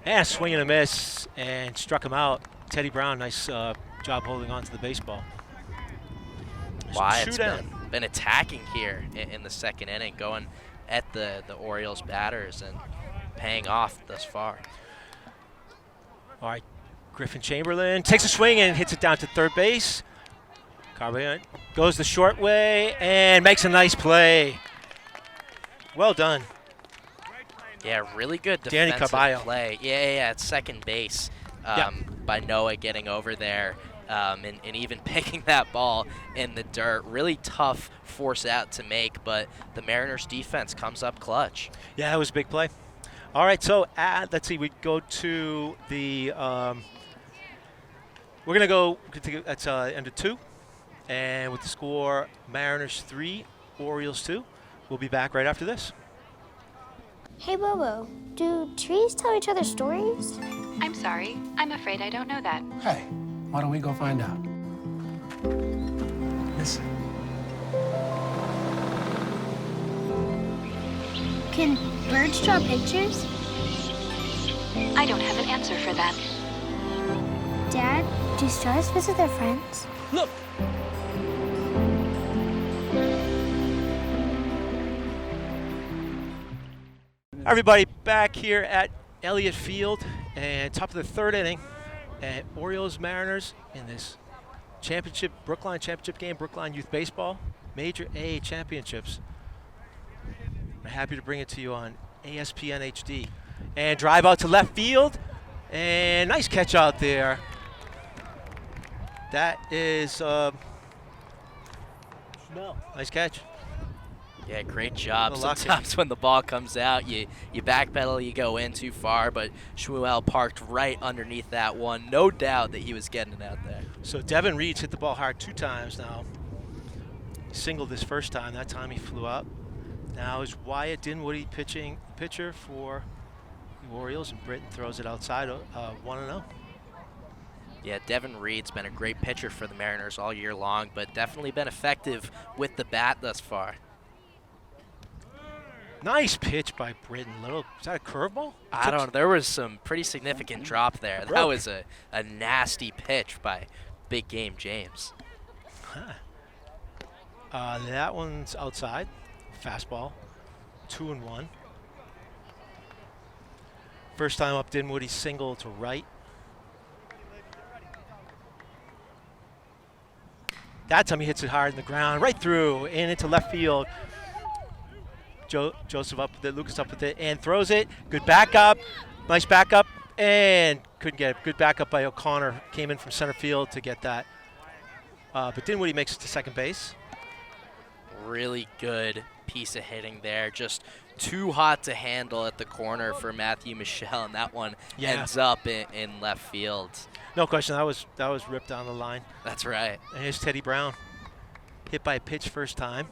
And swing and a miss, and struck him out. Teddy Brown, nice job holding on to the baseball. Wyatt's been attacking here in the second inning, going at the Orioles batters and paying off thus far. All right, Griffin Chamberlain takes a swing and hits it down to third base. Carvalho goes the short way and makes a nice play. Well done. Yeah, really good Danny defensive Carvalho. play. Yeah, at second base by Noah getting over there and even picking that ball in the dirt. Really tough force out to make, but the Mariners defense comes up clutch. Yeah, it was a big play. All right, so let's see. We go to the we're going to go that's end of 2. And with the score, Mariners 3, Orioles 2. We'll be back right after this. Hey, Bobo, do trees tell each other stories? I'm sorry. I'm afraid I don't know that. Hey, why don't we go find out? Listen. Can birds draw pictures? I don't have an answer for that. Dad, do stars visit their friends? Look! Everybody back here at Elliott Field and top of the 3rd inning at Orioles Mariners in this championship, Brookline championship game, Brookline Youth Baseball, Major A Championships. I'm happy to bring it to you on ASPN HD. And drive out to left field, and nice catch out there. That is, nice catch. Yeah, great job. Unlucky. Sometimes when the ball comes out, you backpedal, you go in too far, but Shmuel parked right underneath that one. No doubt that he was getting it out there. So Devin Reed's hit the ball hard 2 times now. He singled this first time. That time he flew up. Now is Wyatt Dinwiddie pitcher for the Orioles, and Britton throws it outside 1-0. Yeah, Devin Reed's been a great pitcher for the Mariners all year long, but definitely been effective with the bat thus far. Nice pitch by Britton. Is that a curveball? I don't know. There was some pretty significant drop there. That was a nasty pitch by Big Game James. That one's outside. Fastball. 2-1. First time up, Dinwiddie single to right. That time he hits it hard in the ground, right through and into left field. Joseph up with it, Lucas up with it, and throws it. Good backup, nice backup, and couldn't get it. Good backup by O'Connor. Came in from center field to get that. But Dinwiddie makes it to second base. Really good piece of hitting there. Just too hot to handle at the corner for Matthew Michel, and that one ends up in left field. No question, that was ripped down the line. That's right. And here's Teddy Brown. Hit by a pitch first time.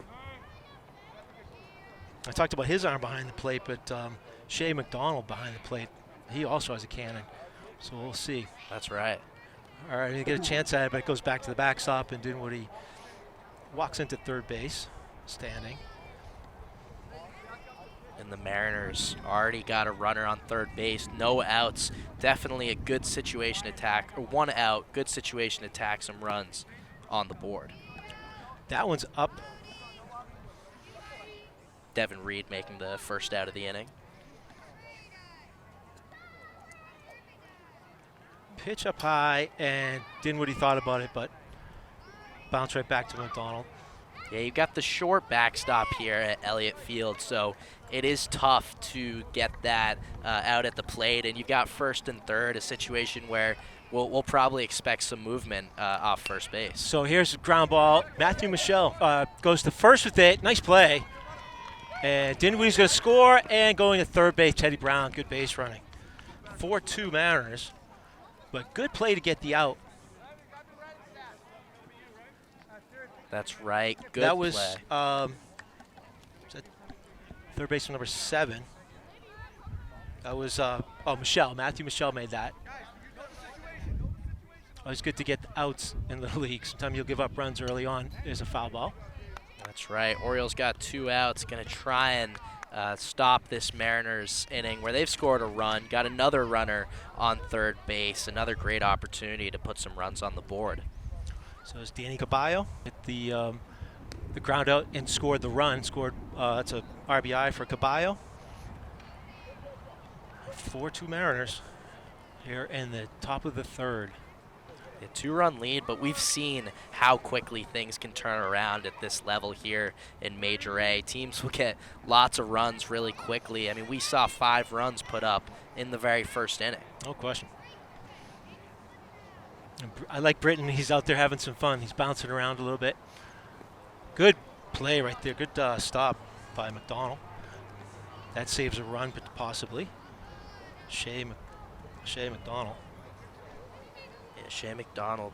I talked about his arm behind the plate, but Shea McDonald behind the plate, he also has a cannon. So we'll see. That's right. All right, he get a chance at it, but it goes back to the backstop, and Dinwiddie walks into third base, standing. And the Mariners already got a runner on third base. No outs. Definitely a good situation attack, or 1 out, good situation attack, some runs on the board. That one's up. Devin Reed making the first out of the inning. Pitch up high, and Dinwiddie thought about it, but bounced right back to McDonald. Yeah, you've got the short backstop here at Elliott Field, so it is tough to get that out at the plate. And you've got first and third, a situation where we'll probably expect some movement off first base. So here's a ground ball. Matthew Michel goes to first with it. Nice play. And Dinwiddie's going to score, and going to third base, Teddy Brown. Good base running. 4-2 Mariners, but good play to get the out. That's right. Good that was, play. Was that third baseman number 7. That was Michel. Matthew Michel made that. Always good to get the outs in the league. Sometimes you'll give up runs early on. There's a foul ball. That's right. Orioles got 2 outs. Going to try and stop this Mariners inning where they've scored a run. Got another runner on third base. Another great opportunity to put some runs on the board. So it's Danny Caballo at the the ground out and scored the run. That's a RBI for Caballo. 4-2 Mariners here in the top of the third. A 2-run lead, but we've seen how quickly things can turn around at this level here in Major A. Teams will get lots of runs really quickly. I mean, we saw 5 runs put up in the very first inning. No question. I like Britton. He's out there having some fun. He's bouncing around a little bit. Good play right there. Good stop by McDonald. That saves a run, but possibly. Shea McDonald. Yeah, Shea McDonald.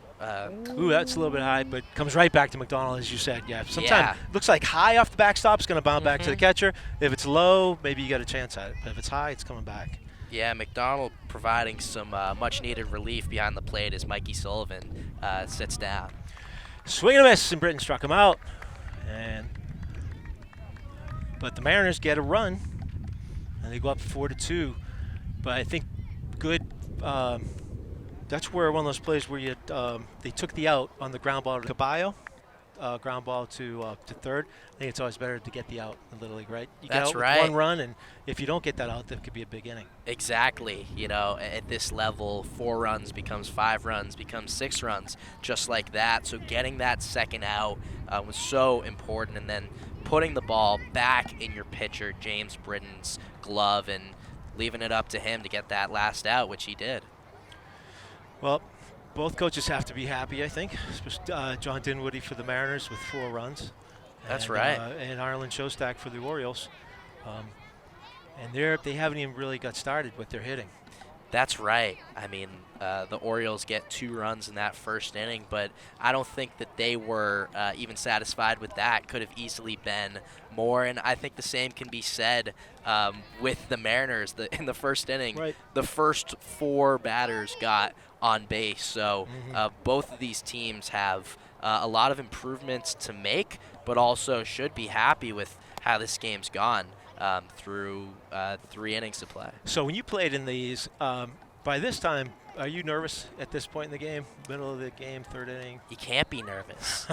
Ooh, that's a little bit high, but comes right back to McDonald, as you said. Yeah, sometimes looks like high off the backstop. It's going to bounce back to the catcher. If it's low, maybe you got a chance at it. But if it's high, it's coming back. Yeah, McDonald providing some much-needed relief behind the plate as Mikey Sullivan sits down. Swing and a miss, and Britton struck him out. But the Mariners get a run, and they go up 4-2. But I think good. That's where one of those plays where they took the out on the ground ball to Caballo, ground ball to third. I think it's always better to get the out in Little League, right? You get out with one run, and if you don't get that out, that could be a big inning. Exactly. You know, at this level, 4 runs becomes 5 runs, becomes 6 runs, just like that. So getting that second out was so important, and then putting the ball back in your pitcher, James Britton's glove, and leaving it up to him to get that last out, which he did. Well, both coaches have to be happy, I think. John Dinwiddie for the Mariners with 4 runs. That's right. And Ireland Shostak for the Orioles. And they haven't even really got started with their hitting. That's right. I mean, the Orioles get 2 runs in that first inning, but I don't think that they were even satisfied with that. Could have easily been more, and I think the same can be said with the Mariners. In the first inning, the first 4 batters got on base, so both of these teams have a lot of improvements to make, but also should be happy with how this game's gone. Through 3 innings to play. So when you played in these, by this time, are you nervous at this point in the game? Middle of the game, 3rd inning? You can't be nervous.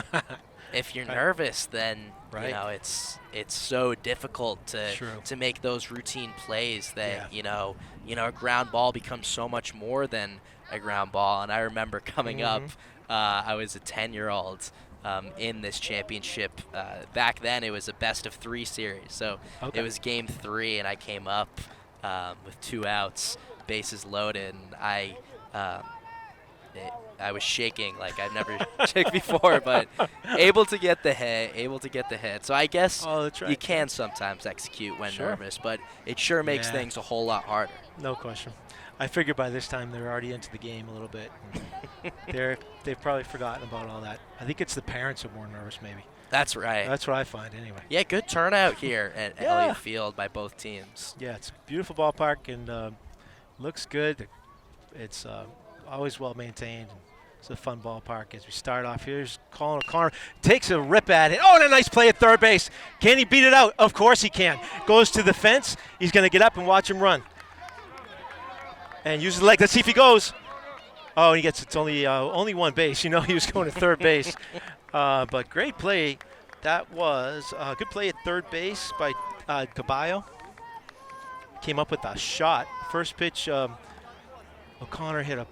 If you're nervous, then you know it's so difficult to make those routine plays that you know a ground ball becomes so much more than a ground ball. And I remember coming up, I was a 10-year-old. In this championship. Back then it was a best-of-3 series, so it was game 3, and I came up with 2 outs, bases loaded, and I was shaking like I've never shaken before, but able to get the hit. So I guess you can sometimes execute when nervous, but it sure makes things a whole lot harder. No question. I figure by this time they're already into the game a little bit. They've probably forgotten about all that. I think it's the parents who are more nervous, maybe. That's right. That's what I find, anyway. Yeah, good turnout here at Elliott Field by both teams. Yeah, it's a beautiful ballpark and looks good. It's always well maintained. It's a fun ballpark. As we start off, here's Colin O'Connor. Takes a rip at it. Oh, and a nice play at third base. Can he beat it out? Of course he can. Goes to the fence. He's going to get up and watch him run. And uses the leg. Let's see if he goes. Oh, he gets it's only one base. You know he was going to third base. But great play. That was a good play at third base by Caballo. Came up with a shot. First pitch, O'Connor hit a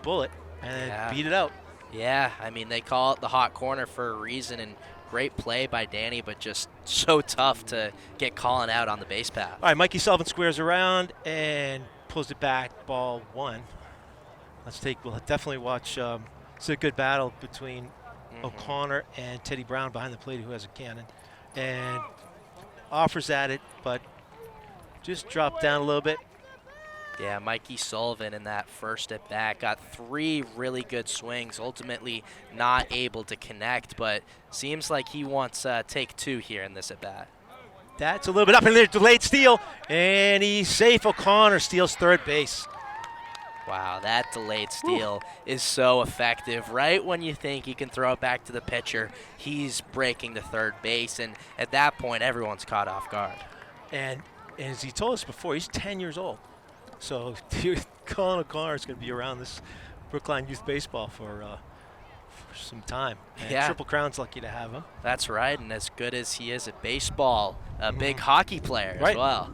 bullet and beat it out. Yeah, I mean, they call it the hot corner for a reason, and great play by Danny, but just so tough to get Colin out on the base path. All right, Mikey Sullivan squares around and pulls it back, ball 1. We'll definitely watch. It's a good battle between O'Connor and Teddy Brown behind the plate, who has a cannon, and offers at it, but just dropped down a little bit. Yeah, Mikey Sullivan in that first at bat got 3 really good swings, ultimately not able to connect, but seems like he wants take 2 here in this at bat. That's a little bit up in there, delayed steal, and he's safe. O'Connor steals third base. Wow, that delayed steal is so effective. Right when you think he can throw it back to the pitcher, he's breaking to third base, and at that point, everyone's caught off guard. And as he told us before, he's 10 years old. So Colin O'Connor is going to be around this Brookline youth baseball for some time. And Yeah. Triple Crown's lucky to have him. That's right, and as good as he is at baseball, a big hockey player as well.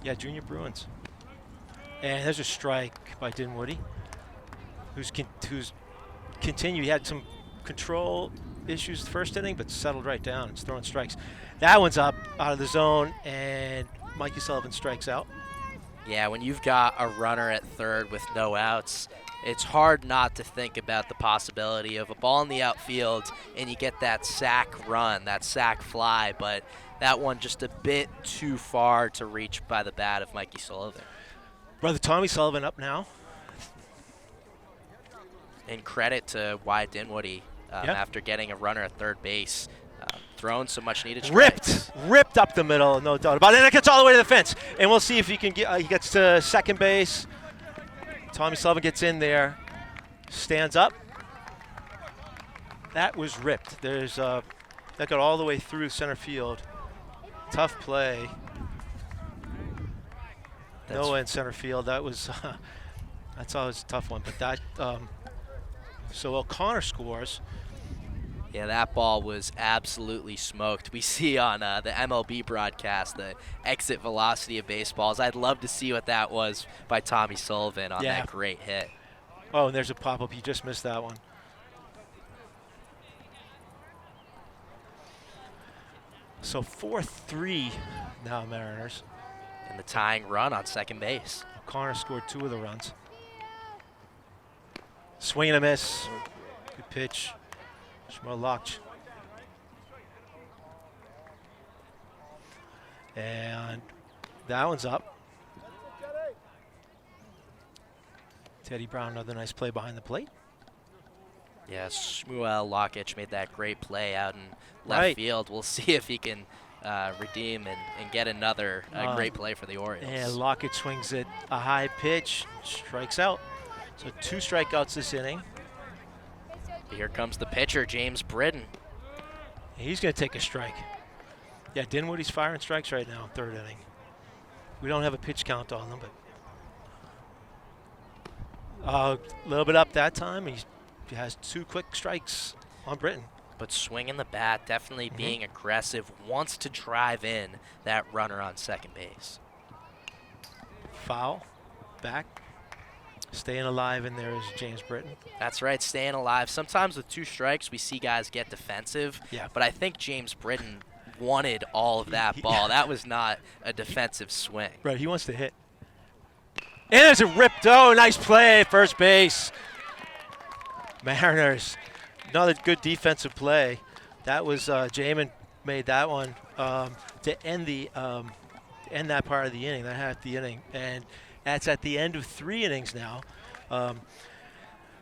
Yeah, Junior Bruins. And there's a strike by Dinwiddie, who's continued. He had some control issues the first inning, but settled right down. It's throwing strikes. That one's up out of the zone, and Mikey Sullivan strikes out. Yeah, when you've got a runner at third with no outs, it's hard not to think about the possibility of a ball in the outfield and you get that sac run, that sac fly, but that one just a bit too far to reach by the bat of Mikey Sullivan. Brother Tommy Sullivan up now. And credit to Wyatt Dinwiddie after getting a runner at third base. Thrown some much needed strikes. Ripped up the middle, no doubt about it. And it gets all the way to the fence. And we'll see if he can get. He gets to second base. Tommy Sullivan gets in there, stands up. That was ripped. There's that got all the way through center field. Tough play. Noah in center field. That was that's always a tough one. But that so O'Connor scores. Yeah, that ball was absolutely smoked. We see on the MLB broadcast the exit velocity of baseballs. I'd love to see what that was by Tommy Sullivan on that great hit. Oh, and there's a pop-up. He just missed that one. So 4-3 now, Mariners. And the tying run on second base. O'Connor scored 2 of the runs. Swing and a miss. Good pitch. Shmuel Loch. And that one's up. Teddy Brown, another nice play behind the plate. Yeah, Shmuel Loch made that great play out in left field. We'll see if he can redeem and get another great play for the Orioles. And Lockett swings it a high pitch, strikes out. So 2 strikeouts this inning. Here comes the pitcher, James Britton. He's going to take a strike. Yeah, Dinwiddie's firing strikes right now, 3rd inning. We don't have a pitch count on them, but a little bit up that time. He has 2 quick strikes on Britton. But swinging the bat, definitely being aggressive, wants to drive in that runner on second base. Foul, back. Staying alive in there is James Britton. That's right, staying alive. Sometimes with 2 strikes, we see guys get defensive. Yeah. But I think James Britton wanted all of that ball. Yeah. That was not a defensive swing. Right, he wants to hit. And there's a ripped. Oh, nice play, first base. Mariners, another good defensive play. That was Jamin made that one to end that part of the inning, that half the inning, and that's at the end of 3 innings now.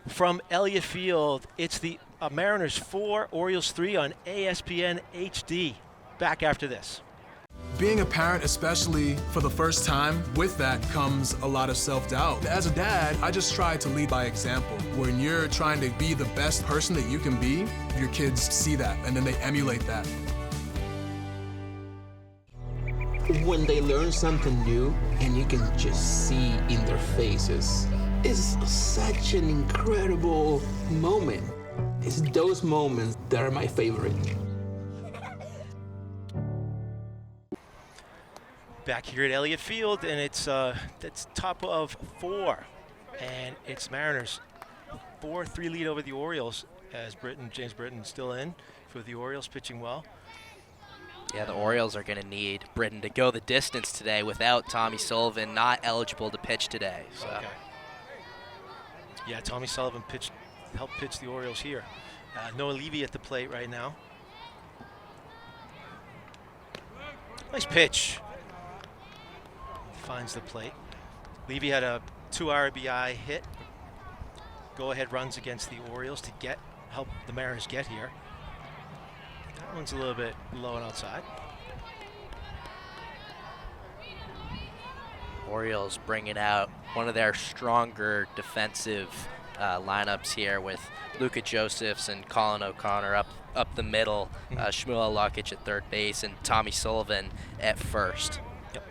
From Elliott Field, it's the Mariners 4, Orioles 3 on ASPN HD. Back after this. Being a parent, especially for the first time, with that comes a lot of self-doubt. As a dad, I just try to lead by example. When you're trying to be the best person that you can be, your kids see that and then they emulate that. When they learn something new and you can just see in their faces, it's such an incredible moment. It's those moments that are my favorite. Back here at Elliott Field, and it's top of 4, and it's Mariners 4-3 lead over the Orioles as James Britton still in for the Orioles, pitching well. Yeah, the Orioles are going to need Britton to go the distance today without Tommy Sullivan not eligible to pitch today. So. Okay. Yeah, Tommy Sullivan helped pitch the Orioles here. Noah Levy at the plate right now. Nice pitch. Finds the plate. Levy had a 2 RBI hit. Go-ahead runs against the Orioles to help the Mariners get here. That one's a little bit low and outside. Orioles bringing out one of their stronger defensive lineups here with Luka Josephs and Colin O'Connor up the middle, Shmuel Loch at third base, and Tommy Sullivan at first. Yep.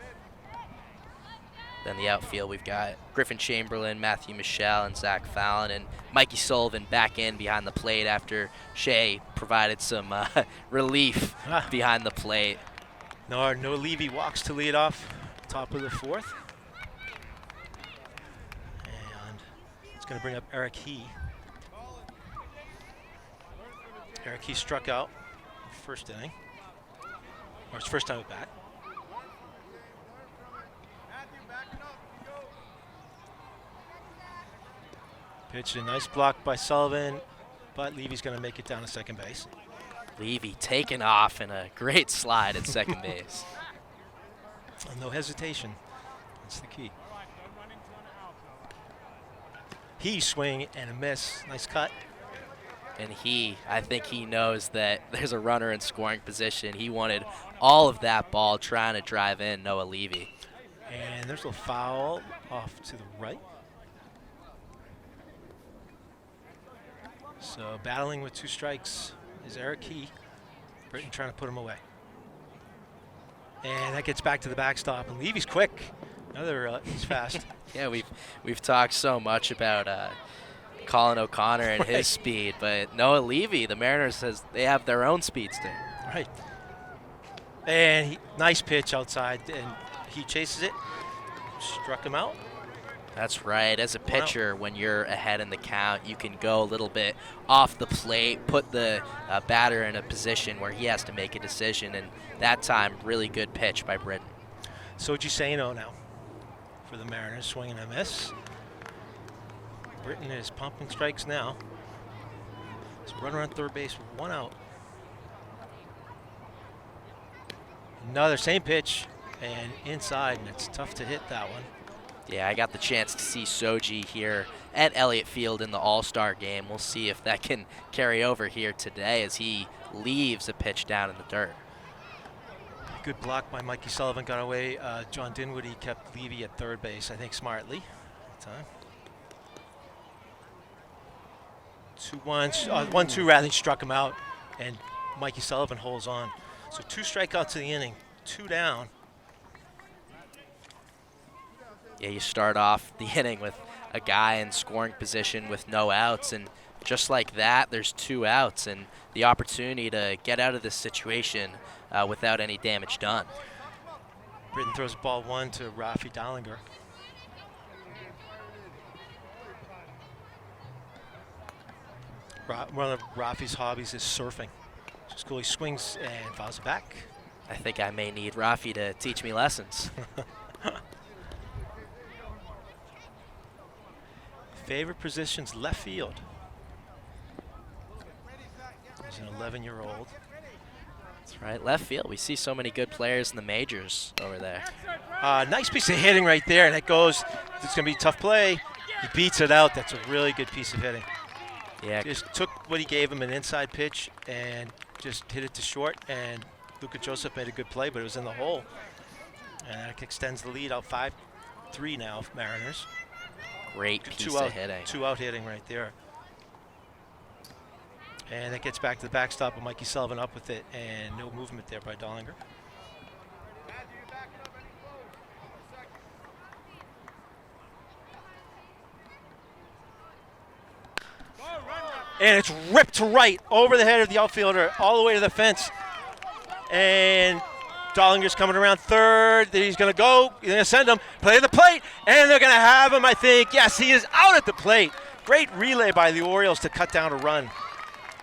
Then the outfield, we've got Griffin Chamberlain, Matthew Michelle, and Zach Fallon, and Mikey Sullivan back in behind the plate after Shea provided some relief behind the plate. No Levy walks to lead off, top of the 4th. And it's going to bring up Eric He. Eric He struck out first inning, or his first time at bat. Pitch, a nice block by Sullivan, but Levy's going to make it down to second base. Levy taking off in a great slide at second base. No hesitation. That's the key. He swing and a miss. Nice cut. And I think he knows that there's a runner in scoring position. He wanted all of that ball trying to drive in Noah Levy. And there's a foul off to the right. So battling with 2 strikes is Eric He. Britton trying to put him away. And that gets back to the backstop. And Levy's quick. He's fast. Yeah, we've talked so much about Colin O'Connor and his speed, but Noah Levy, the Mariners, they have their own speedster. Right. And nice pitch outside, and he chases it. Struck him out. That's right. As a pitcher, when you're ahead in the count, you can go a little bit off the plate, put the batter in a position where he has to make a decision, and that time, really good pitch by Britton. So Gisano now for the Mariners, swing and a miss. Britton is pumping strikes now. So runner on third base with 1 out. Another same pitch and inside, and it's tough to hit that one. Yeah, I got the chance to see Soji here at Elliott Field in the All-Star game. We'll see if that can carry over here today as he leaves a pitch down in the dirt. Good block by Mikey Sullivan, got away. John Dinwiddie kept Levy at third base, I think smartly at the time. 2-1, 1-2 rather, he struck him out, and Mikey Sullivan holds on. So 2 strikeouts in the inning, 2 down. Yeah, you start off the inning with a guy in scoring position with no outs, and just like that, there's 2 outs, and the opportunity to get out of this situation without any damage done. Britton throws ball 1 to Rafi Dollinger. One of Rafi's hobbies is surfing. Just cool, he swings and fouls it back. I think I may need Rafi to teach me lessons. Favorite position's left field. He's an 11-year-old. That's right, left field. We see so many good players in the majors over there. Nice piece of hitting right there, and it goes. It's going to be a tough play. He beats it out. That's a really good piece of hitting. Yeah. Just took what he gave him, an inside pitch, and just hit it to short. And Luka Joseph made a good play, but it was in the hole. And that extends the lead out 5-3 now, Mariners. Great piece of hitting. 2-out hitting right there. And that gets back to the backstop, and Mikey Sullivan up with it, and no movement there by Dollinger. And it's ripped to right over the head of the outfielder, all the way to the fence. And Dollinger's coming around third. He's going to go. He's going to send him. Play the plate. And they're going to have him, I think. Yes, he is out at the plate. Great relay by the Orioles to cut down a run.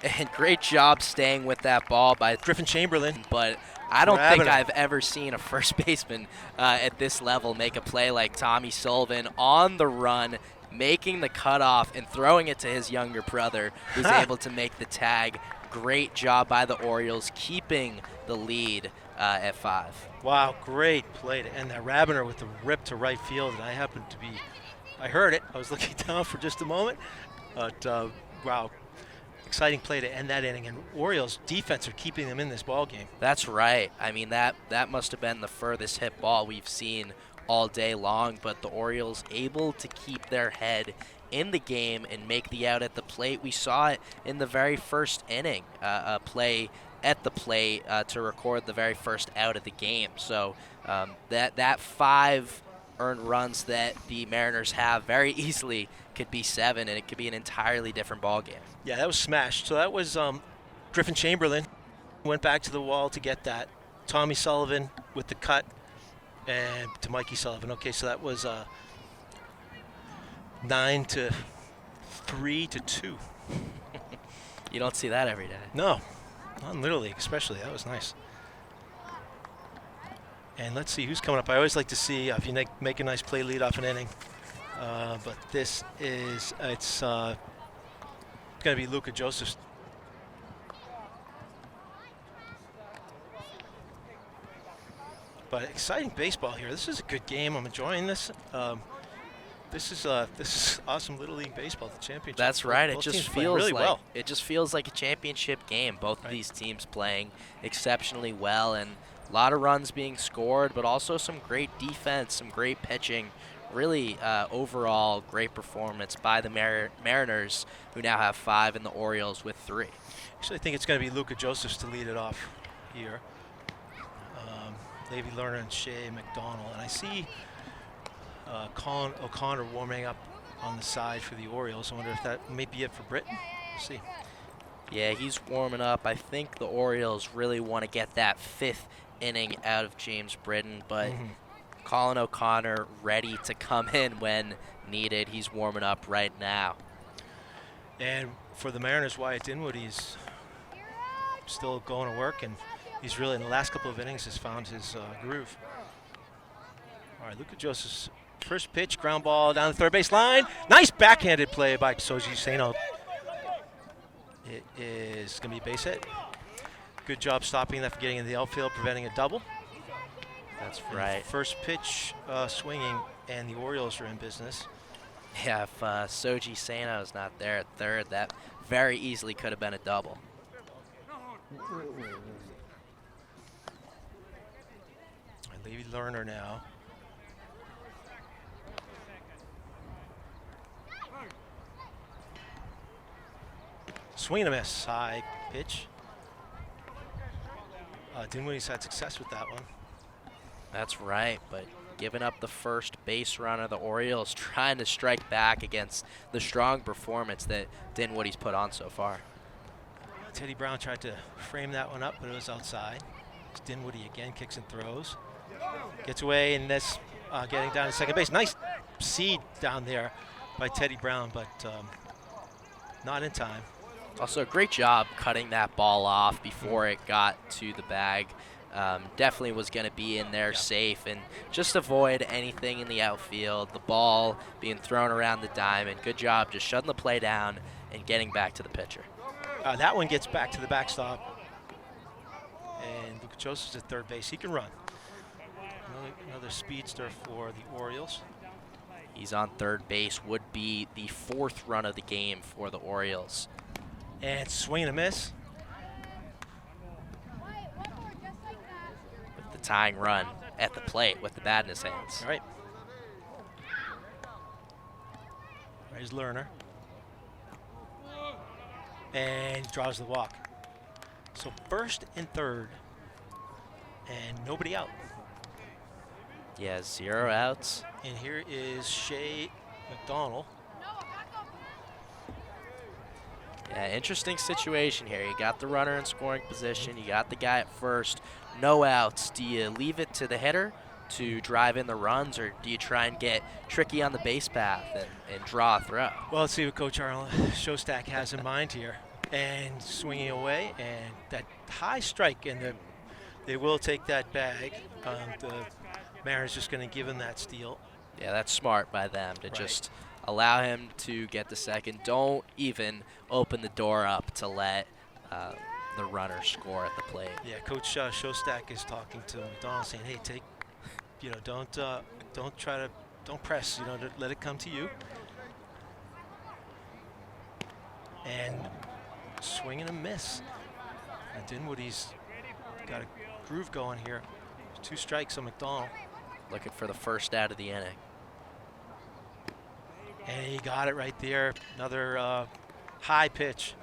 And great job staying with that ball by Griffin Chamberlain. But I don't think I've ever seen a first baseman at this level make a play like Tommy Sullivan on the run, making the cutoff and throwing it to his younger brother, who's able to make the tag. Great job by the Orioles, keeping the lead at 5. Wow, great play to end that. Rabiner with the rip to right field, and I heard it. I was looking down for just a moment, but wow, exciting play to end that inning. And Orioles defense are keeping them in this ball game. That's right. I mean, that must have been the furthest hit ball we've seen all day long, but the Orioles able to keep their head in the game and make the out at the plate. We saw it in the very first inning, a play at the plate to record the very first out of the game. So that 5 earned runs that the Mariners have very easily could be 7, and it could be an entirely different ball game. Yeah, that was smashed. So that was Griffin Chamberlain went back to the wall to get that. Tommy Sullivan with the cut, and to Mikey Sullivan. Okay, so that was 9-3 to 2. You don't see that every day. No, not in Little League especially. That was nice. And let's see who's coming up. I always like to see if you make a nice play lead off an inning. But this is, it's going to be Luka Josephs. But exciting baseball here. This is a good game. I'm enjoying this. This is awesome Little League baseball, the championship. That's right. Both It just teams playing feels really like well. it just feels like a championship game. Both of these teams playing exceptionally well, and a lot of runs being scored, but also some great defense, some great pitching. Really, overall, great performance by the Mariners, who now have 5, and the Orioles with 3. Actually, I think it's going to be Luka Josephs to lead it off here. Levi Lerner and Shea McDonald. And I see Colin O'Connor warming up on the side for the Orioles. I wonder if that may be it for Britton. We'll see. Yeah, he's warming up. I think the Orioles really want to get that 5th inning out of James Britton, but Colin O'Connor ready to come in when needed. He's warming up right now. And for the Mariners, Wyatt Dinwiddie's still going to work, and he's really, in the last couple of innings, has found his groove. All right, Luka Joseph's first pitch, ground ball down the third base line. Nice backhanded play by Soji Sano. It is going to be a base hit. Good job stopping that from getting in the outfield, preventing a double. That's right. First pitch swinging, and the Orioles are in business. Yeah, if Soji Sano's not there at third, that very easily could have been a double. Levi Lerner now. Swing and a miss, high pitch. Dinwiddie's had success with that one. That's right, but giving up the first base runner, the Orioles trying to strike back against the strong performance that Dinwiddie's put on so far. Teddy Brown tried to frame that one up, but it was outside. Dinwiddie again kicks and throws. Gets away, and this getting down to second base. Nice seed down there by Teddy Brown, but not in time. Also, great job cutting that ball off before it got to the bag. Definitely was going to be in there safe and just avoid anything in the outfield, the ball being thrown around the diamond. Good job just shutting the play down and getting back to the pitcher. That one gets back to the backstop. And Luka Joseph's at third base. He can run. Another speedster for the Orioles. He's on third base, would be the 4th run of the game for the Orioles. And swing and a miss. With the tying run at the plate with the bat in his hands. All right. There's Lerner. And he draws the walk. So first and third. And nobody out. Yeah, 0 outs. And here is Shea McDonald. Yeah, interesting situation here. You got the runner in scoring position. You got the guy at first. No outs. Do you leave it to the hitter to drive in the runs, or do you try and get tricky on the base path and draw a throw? Well, let's see what Coach Arnold Shostak has in mind here. And swinging away, and that high strike, and they will take that bag. The Mariners just going to give him that steal. Yeah, that's smart by them to just allow him to get the second. Don't even open the door up to let the runner score at the plate. Yeah, Coach Shostak is talking to McDonald, saying, "Hey, don't press. Let it come to you." And swing and a miss. And Dinwiddie's got a groove going here. 2 strikes on McDonald. Looking for the first out of the inning. And he got it right there. Another high pitch.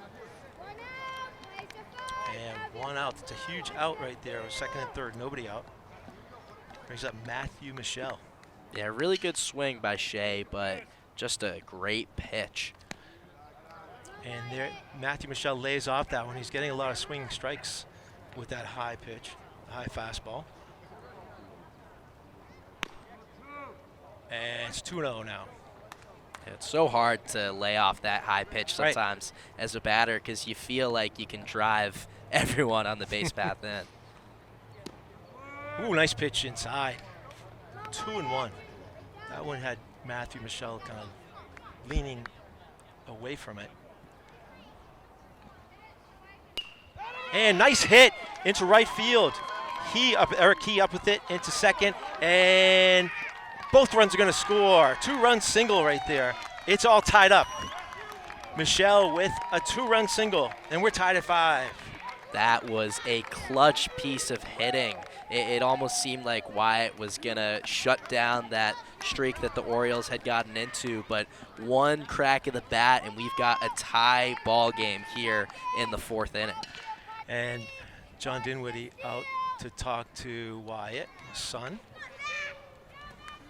And 1 out. It's a huge out right there. Second and third, nobody out. Brings up Matthew Michelle. Yeah, really good swing by Shea, but just a great pitch. And there, Matthew Michel lays off that one. He's getting a lot of swinging strikes with that high pitch, high fastball. And it's 2-0 now. It's so hard to lay off that high pitch sometimes as a batter because you feel like you can drive everyone on the base path in. Ooh, nice pitch inside. 2-1. That one had Matthew Michel kind of leaning away from it. And nice hit into right field. Eric Key up with it into second, and both runs are going to score. 2-run single right there. It's all tied up. Michel with a 2-run single, and we're tied at 5. That was a clutch piece of hitting. It almost seemed like Wyatt was going to shut down that streak that the Orioles had gotten into, but one crack of the bat, and we've got a tie ball game here in the 4th inning. And John Dinwiddie out to talk to Wyatt, his son.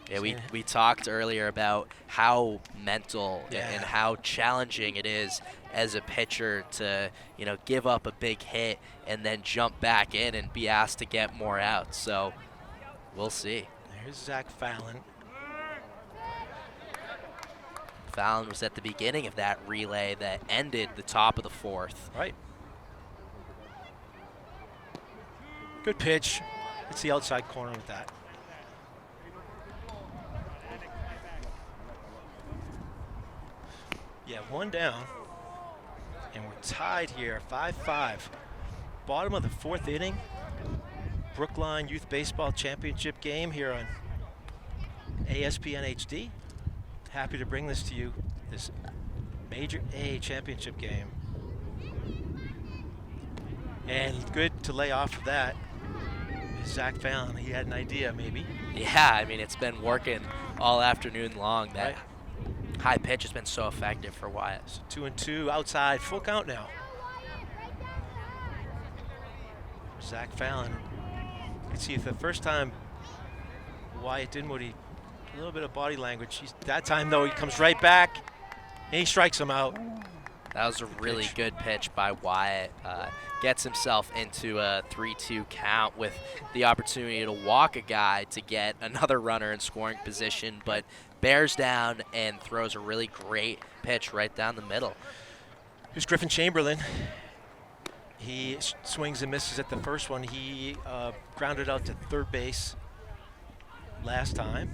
Yeah, we talked earlier about how mental and how challenging it is as a pitcher to, give up a big hit and then jump back in and be asked to get more outs. So we'll see. There's Zach Fallon. Fallon was at the beginning of that relay that ended the top of the 4th. Right. Good pitch. It's the outside corner with that. Yeah, 1 down, and we're tied here, 5-5. Bottom of the 4th inning. Brookline Youth Baseball Championship game here on ASPN HD. Happy to bring this to you, this Major A championship game. And good to lay off of that is Zach Fallon. He had an idea, maybe. Yeah, I mean, it's been working all afternoon long. That high pitch has been so effective for Wyatt. So 2-2 outside, full count now. Zach Fallon. You can see for the first time Wyatt Dinwiddie, a little bit of body language. That time, though, he comes right back and he strikes him out. That was a really good pitch by Wyatt. Gets himself into a 3-2 count with the opportunity to walk a guy to get another runner in scoring position, but bears down and throws a really great pitch right down the middle. Here's Griffin Chamberlain. He swings and misses at the first one. He grounded out to third base last time.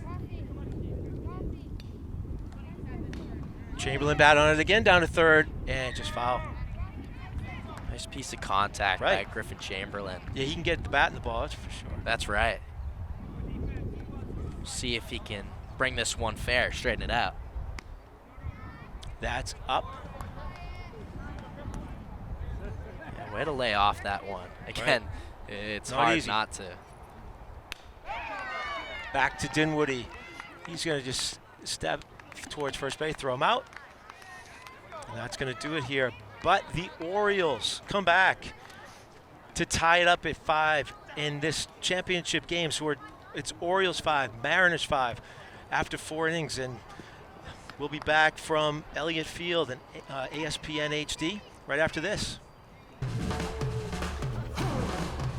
Chamberlain bat on it again, down to third, and just foul. Nice piece of contact by Griffin Chamberlain. Yeah, he can get the bat in the ball, that's for sure. That's right. See if he can bring this one fair, straighten it out. That's up. Yeah, way to lay off that one. Again, it's hard not to. Back to Dinwiddie. He's going to just step towards first base, throw him out. And that's going to do it here. But the Orioles come back to tie it up at 5 in this championship game. So it's Orioles 5, Mariners 5 after 4 innings. And we'll be back from Elliott Field and ASPN HD right after this.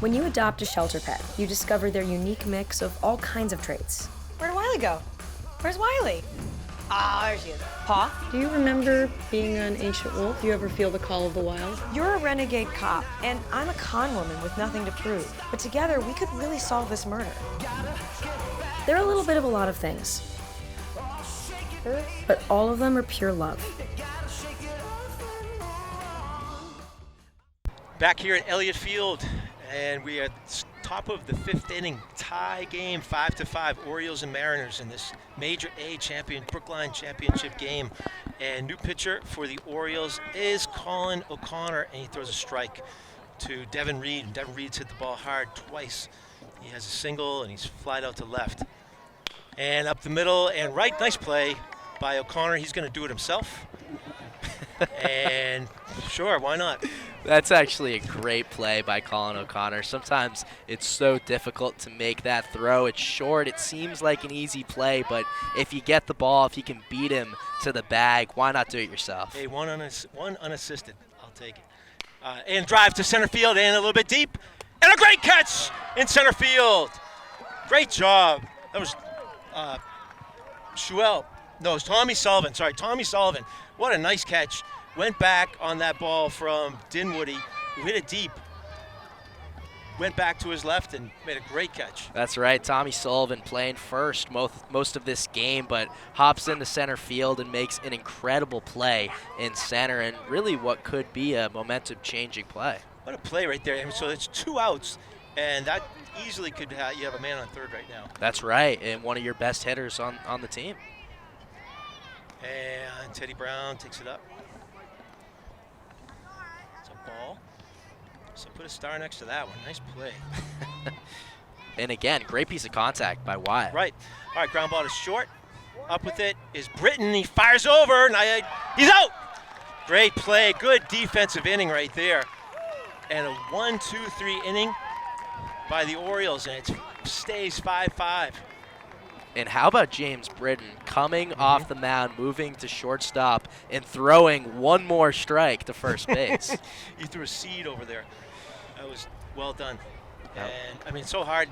When you adopt a shelter pet, you discover their unique mix of all kinds of traits. Where'd Wiley go? Where's Wiley? Ah, there she is. Pa? Do you remember being an ancient wolf? Do you ever feel the call of the wild? You're a renegade cop, and I'm a con woman with nothing to prove. But together, we could really solve this murder. They're a little bit of a lot of things, but all of them are pure love. Back here at Elliott Field, and we are at the top of the 5th inning, tie game, 5-5, Orioles and Mariners in this Major A Brookline championship game. And new pitcher for the Orioles is Colin O'Connor, and he throws a strike to Devin Reed. And Devin Reed's hit the ball hard twice. He has a single, and he's flied out to left. And up the middle and right, nice play by O'Connor. He's going to do it himself. And sure, why not? That's actually a great play by Colin O'Connor. Sometimes it's so difficult to make that throw. It's short. It seems like an easy play, but if you get the ball, if you can beat him to the bag, why not do it yourself? Hey, one unassisted. I'll take it. And drive to center field and a little bit deep. And a great catch in center field. Great job. That was Shuel. No, it was Tommy Sullivan. Sorry, Tommy Sullivan. What a nice catch. Went back on that ball from Dinwiddie, who hit it deep. Went back to his left and made a great catch. That's right. Tommy Sullivan playing first most of this game, but hops into center field and makes an incredible play in center, and really what could be a momentum-changing play. What a play right there. And so it's 2 outs, and that easily could you have a man on third right now. That's right, and one of your best hitters on the team. And Teddy Brown takes it up. It's a ball. So put a star next to that one. Nice play. And again, great piece of contact by Wyatt. Right. All right, ground ball to short. Up with it is Britton. He fires over. He's out. Great play. Good defensive inning right there. And a 1-2-3 inning by the Orioles, and it stays 5-5. And how about James Britton coming off the mound, moving to shortstop, and throwing one more strike to first base? He threw a seed over there. That was well done. Yep. And, I mean, it's so hard.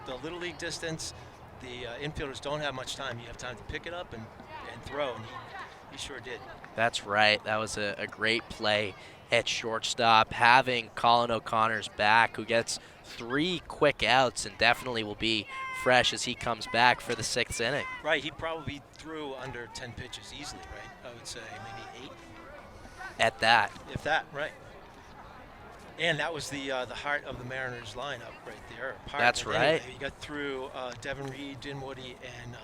The Little League distance, the infielders don't have much time. You have time to pick it up and throw, and he sure did. That's right. That was a great play at shortstop, having Colin O'Connor's back, who gets 3 quick outs and definitely will be fresh as he comes back for the 6th inning. Right, he probably threw under 10 pitches easily, right? I would say maybe 8. At that. If that, right. And that was the heart of the Mariners lineup right there. That's right. You got through Devin Reed, Dinwiddie, and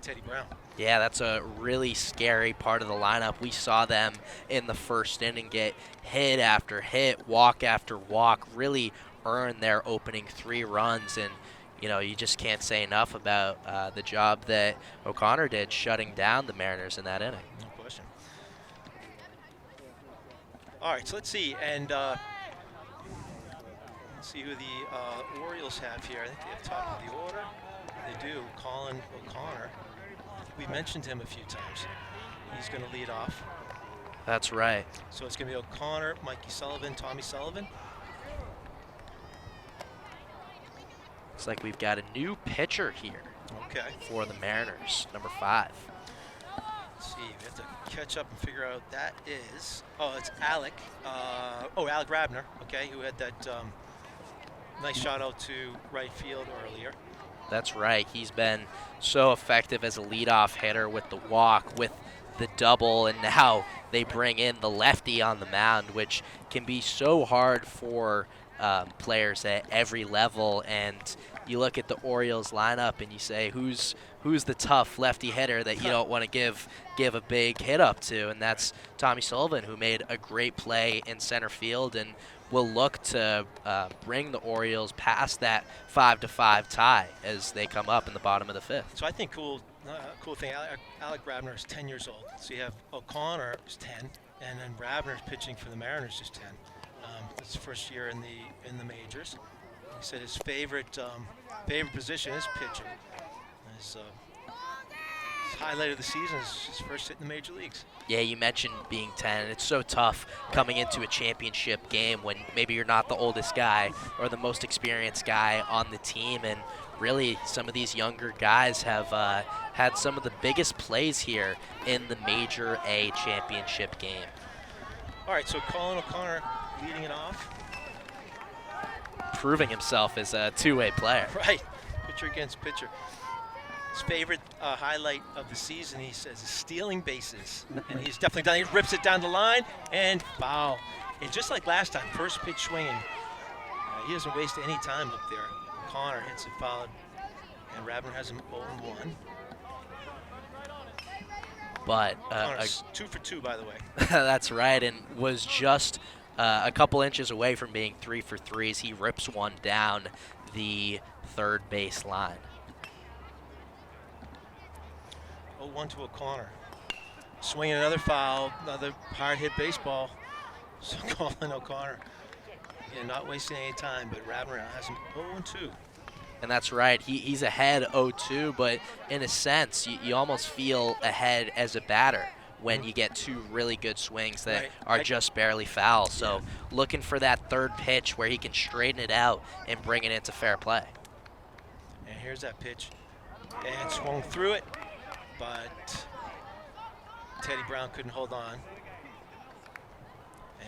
Teddy Brown. Yeah, that's a really scary part of the lineup. We saw them in the first inning get hit after hit, walk after walk, really earn their opening 3 runs. And, you know, you just can't say enough about the job that O'Connor did shutting down the Mariners in that inning. No question. All right, so let's see. And let's see who the Orioles have here. I think they have top of the order. They do. Colin O'Connor. We mentioned him a few times. He's going to lead off. That's right. So it's going to be O'Connor, Mikey Sullivan, Tommy Sullivan. Looks like we've got a new pitcher here. Okay. For the Mariners, number 5. Let's see. We have to catch up and figure out that is. Oh, it's Alec. Alec Rabner. Okay, who had that nice shot out to right field earlier. That's right. He's been so effective as a leadoff hitter with the walk, with the double, and now they bring in the lefty on the mound, which can be so hard for players at every level. And you look at the Orioles lineup and you say, who's the tough lefty hitter that you don't want to give a big hit up to? And that's Tommy Sullivan, who made a great play in center field and will look to bring the Orioles past that 5-5 tie as they come up in the bottom of the 5th. So I think cool thing, Alec Rabner is 10 years old. So you have O'Connor is 10, and then Rabner's pitching for the Mariners is 10. It's his first year in the majors. He said his favorite position is pitching. His highlight of the season is his first hit in the major leagues. Yeah, you mentioned being 10. It's so tough coming into a championship game when maybe you're not the oldest guy or the most experienced guy on the team. And really, some of these younger guys have had some of the biggest plays here in the Major A championship game. All right, so Colin O'Connor leading it off. Proving himself as a two-way player. Right, pitcher against pitcher. His favorite highlight of the season, he says, is stealing bases. And he's definitely done it. He rips it down the line and foul. And just like last time, first pitch swinging. He doesn't waste any time up there. Connor hits it fouled. And Rabner has him 0-1. But Connor's 2 for 2, by the way. That's right, and was just a couple inches away from being 3 for 3 as he rips one down the third base line. 0-1 to O'Connor. Swinging another foul, another hard-hit baseball. So Colin O'Connor, again, not wasting any time, but Rabner has him 0-2. And that's right. He's ahead 0-2, but in a sense, you almost feel ahead as a batter when you get two really good swings that are just barely foul. So looking for that third pitch where he can straighten it out and bring it into fair play. And here's that pitch. And swung through it, but Teddy Brown couldn't hold on.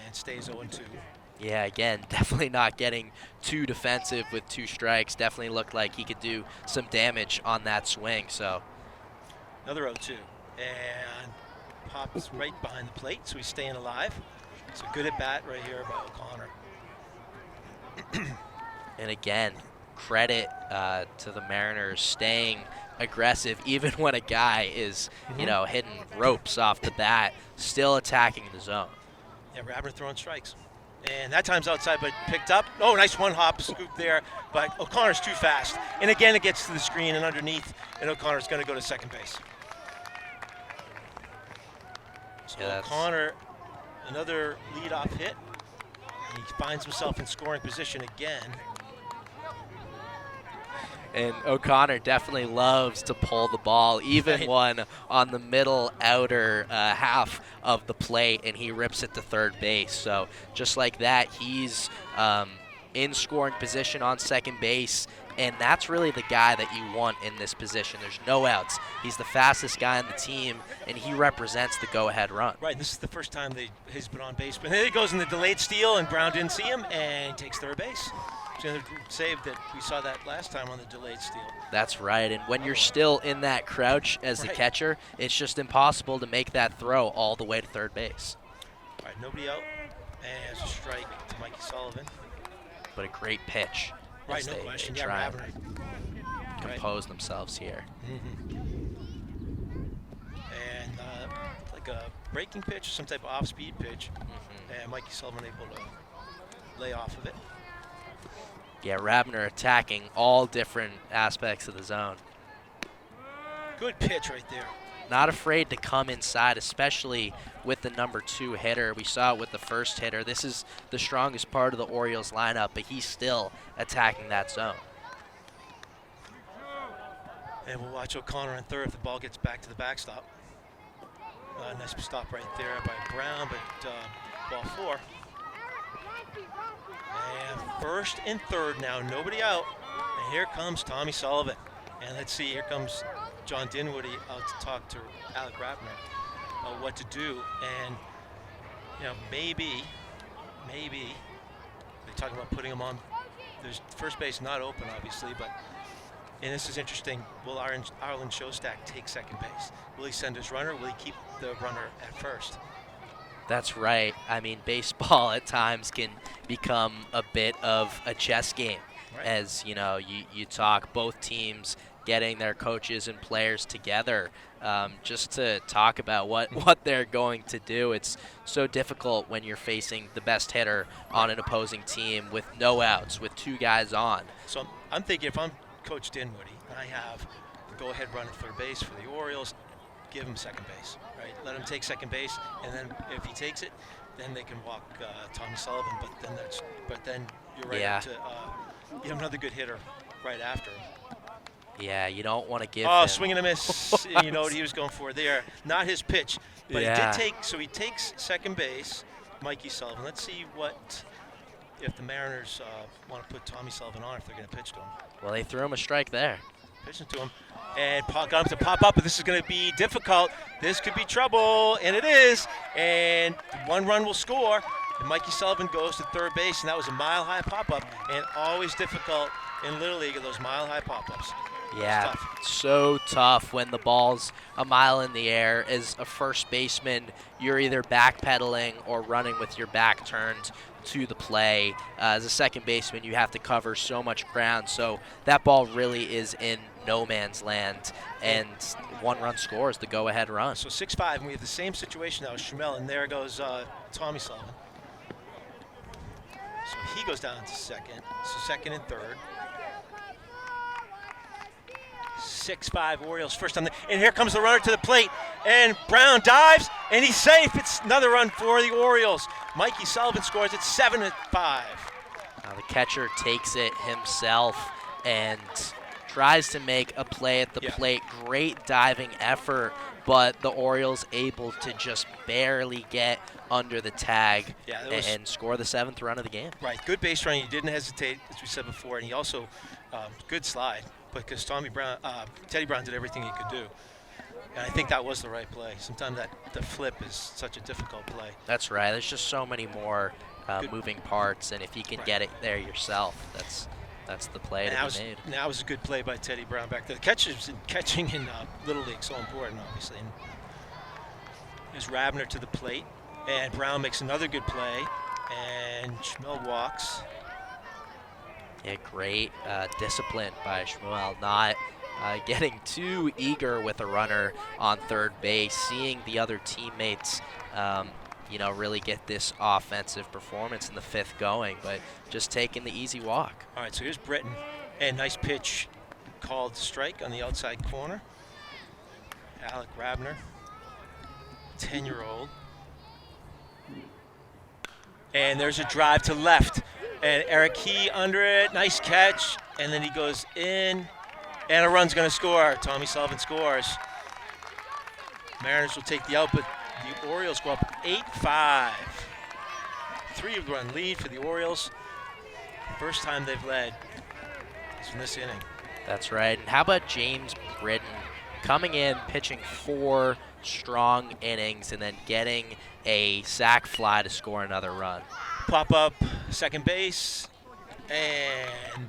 And stays 0-2. Yeah, again, definitely not getting too defensive with 2 strikes. Definitely looked like he could do some damage on that swing. So another 0-2. And pops right behind the plate, so he's staying alive. So good at bat right here by O'Connor. And again, credit to the Mariners staying aggressive even when a guy is, you know, hitting ropes off the bat, still attacking the zone. Yeah, Rabner throwing strikes. And that time's outside, but picked up. Oh, nice one-hop scoop there, but O'Connor's too fast. And again, it gets to the screen and underneath, and O'Connor's going to go to second base. So Yeah, O'Connor, another leadoff hit. And he finds himself in scoring position again. And O'Connor definitely loves to pull the ball, even one on the middle outer half of the plate, and he rips it to third base. So just like that, he's in scoring position on second base, and that's really the guy that you want in this position. There's no outs. He's the fastest guy on the team, and he represents the go-ahead run. Right, this is the first time he's been on base. But here he goes in the delayed steal, and Brown didn't see him, and takes third base. Save that we saw that last time on the delayed steal. That's right, and when you're still in that crouch as the catcher, it's just impossible to make that throw all the way to third base. All right, nobody out, and it's a strike to Mikey Sullivan. But a great pitch. Right, no question. Yeah, try Rabner. and compose themselves here. And like a breaking pitch, some type of off-speed pitch, and Mikey Sullivan able to lay off of it. Yeah, Rabner attacking all different aspects of the zone. Good pitch right there. Not afraid to come inside, especially with the number 2 hitter. We saw it with the first hitter. This is the strongest part of the Orioles lineup, but he's still attacking that zone. And we'll watch O'Connor in third if the ball gets back to the backstop. Nice stop right there by Brown, but ball 4. And first and third now, nobody out. And here comes Tommy Sullivan. And let's see, here comes John Dinwiddie out to talk to Alec Rabner about what to do. And, you know, maybe they're talking about putting him on. There's first base not open, obviously, but, and this is interesting, will Arlen Shostak take second base? Will he send his runner? Will he keep the runner at first? That's right. I mean, baseball at times can become a bit of a chess game. As, you know, you talk both teams getting their coaches and players together just to talk about what they're going to do. It's so difficult when you're facing the best hitter on an opposing team with no outs, with 2 guys on. So I'm thinking if I'm Coach Dinwiddie and I have the go-ahead run at third base for the Orioles, give him second base, right? Let him take second base, and then if he takes it, then they can walk Tommy Sullivan. But then you're right to give him another good hitter right after him. Yeah, you don't want to give him. swing and a miss. You know what he was going for there. Not his pitch, but he did take. So he takes second base, Mikey Sullivan. Let's see if the Mariners want to put Tommy Sullivan on if they're going to pitch to him. Well, they threw him a strike there. Pitching to him. And got him to pop up, but this is going to be difficult. This could be trouble, and it is. And 1 run will score. And Mikey Sullivan goes to third base, and that was a mile-high pop-up. And always difficult in Little League of those mile-high pop-ups. Yeah, so tough when the ball's a mile in the air. As a first baseman, you're either backpedaling or running with your back turned to the play. As a second baseman, you have to cover so much ground. So that ball really is in no man's land, and 1 run scores the go-ahead run. So 6-5, and we have the same situation now as Schmel, and there goes Tommy Sullivan. So he goes down to second. So second and third. 6-5 Orioles first time. And here comes the runner to the plate. And Brown dives, and he's safe. It's another run for the Orioles. Mikey Sullivan scores at 7-5. Now the catcher takes it himself and tries to make a play at the plate. Great diving effort, but the Orioles able to just barely get under the tag and score the 7th run of the game. Right, good base running. He didn't hesitate, as we said before, and he also good slide because Teddy Brown did everything he could do. And I think that was the right play. Sometimes the flip is such a difficult play. That's right. There's just so many more moving parts, and if you can get it there yourself, that's the play to be made. That was a good play by Teddy Brown back there. The catching in Little League so important, obviously. And there's Rabner to the plate, and Brown makes another good play, and Schmel walks. Yeah, great discipline by Shmuel, not getting too eager with a runner on third base, seeing the other teammates really get this offensive performance in the 5th going, but just taking the easy walk. All right, so here's Britton, and nice pitch called strike on the outside corner. Alec Rabner, 10-year-old. And there's a drive to left, and Eric Key under it, nice catch, and then he goes in, and a run's gonna score. Tommy Sullivan scores. Mariners will take the out, but the Orioles go up 8-5. 3-run lead for the Orioles. First time they've led is in this inning. That's right. And how about James Britton coming in, pitching 4 strong innings, and then getting a sac fly to score another run. Pop up second base, and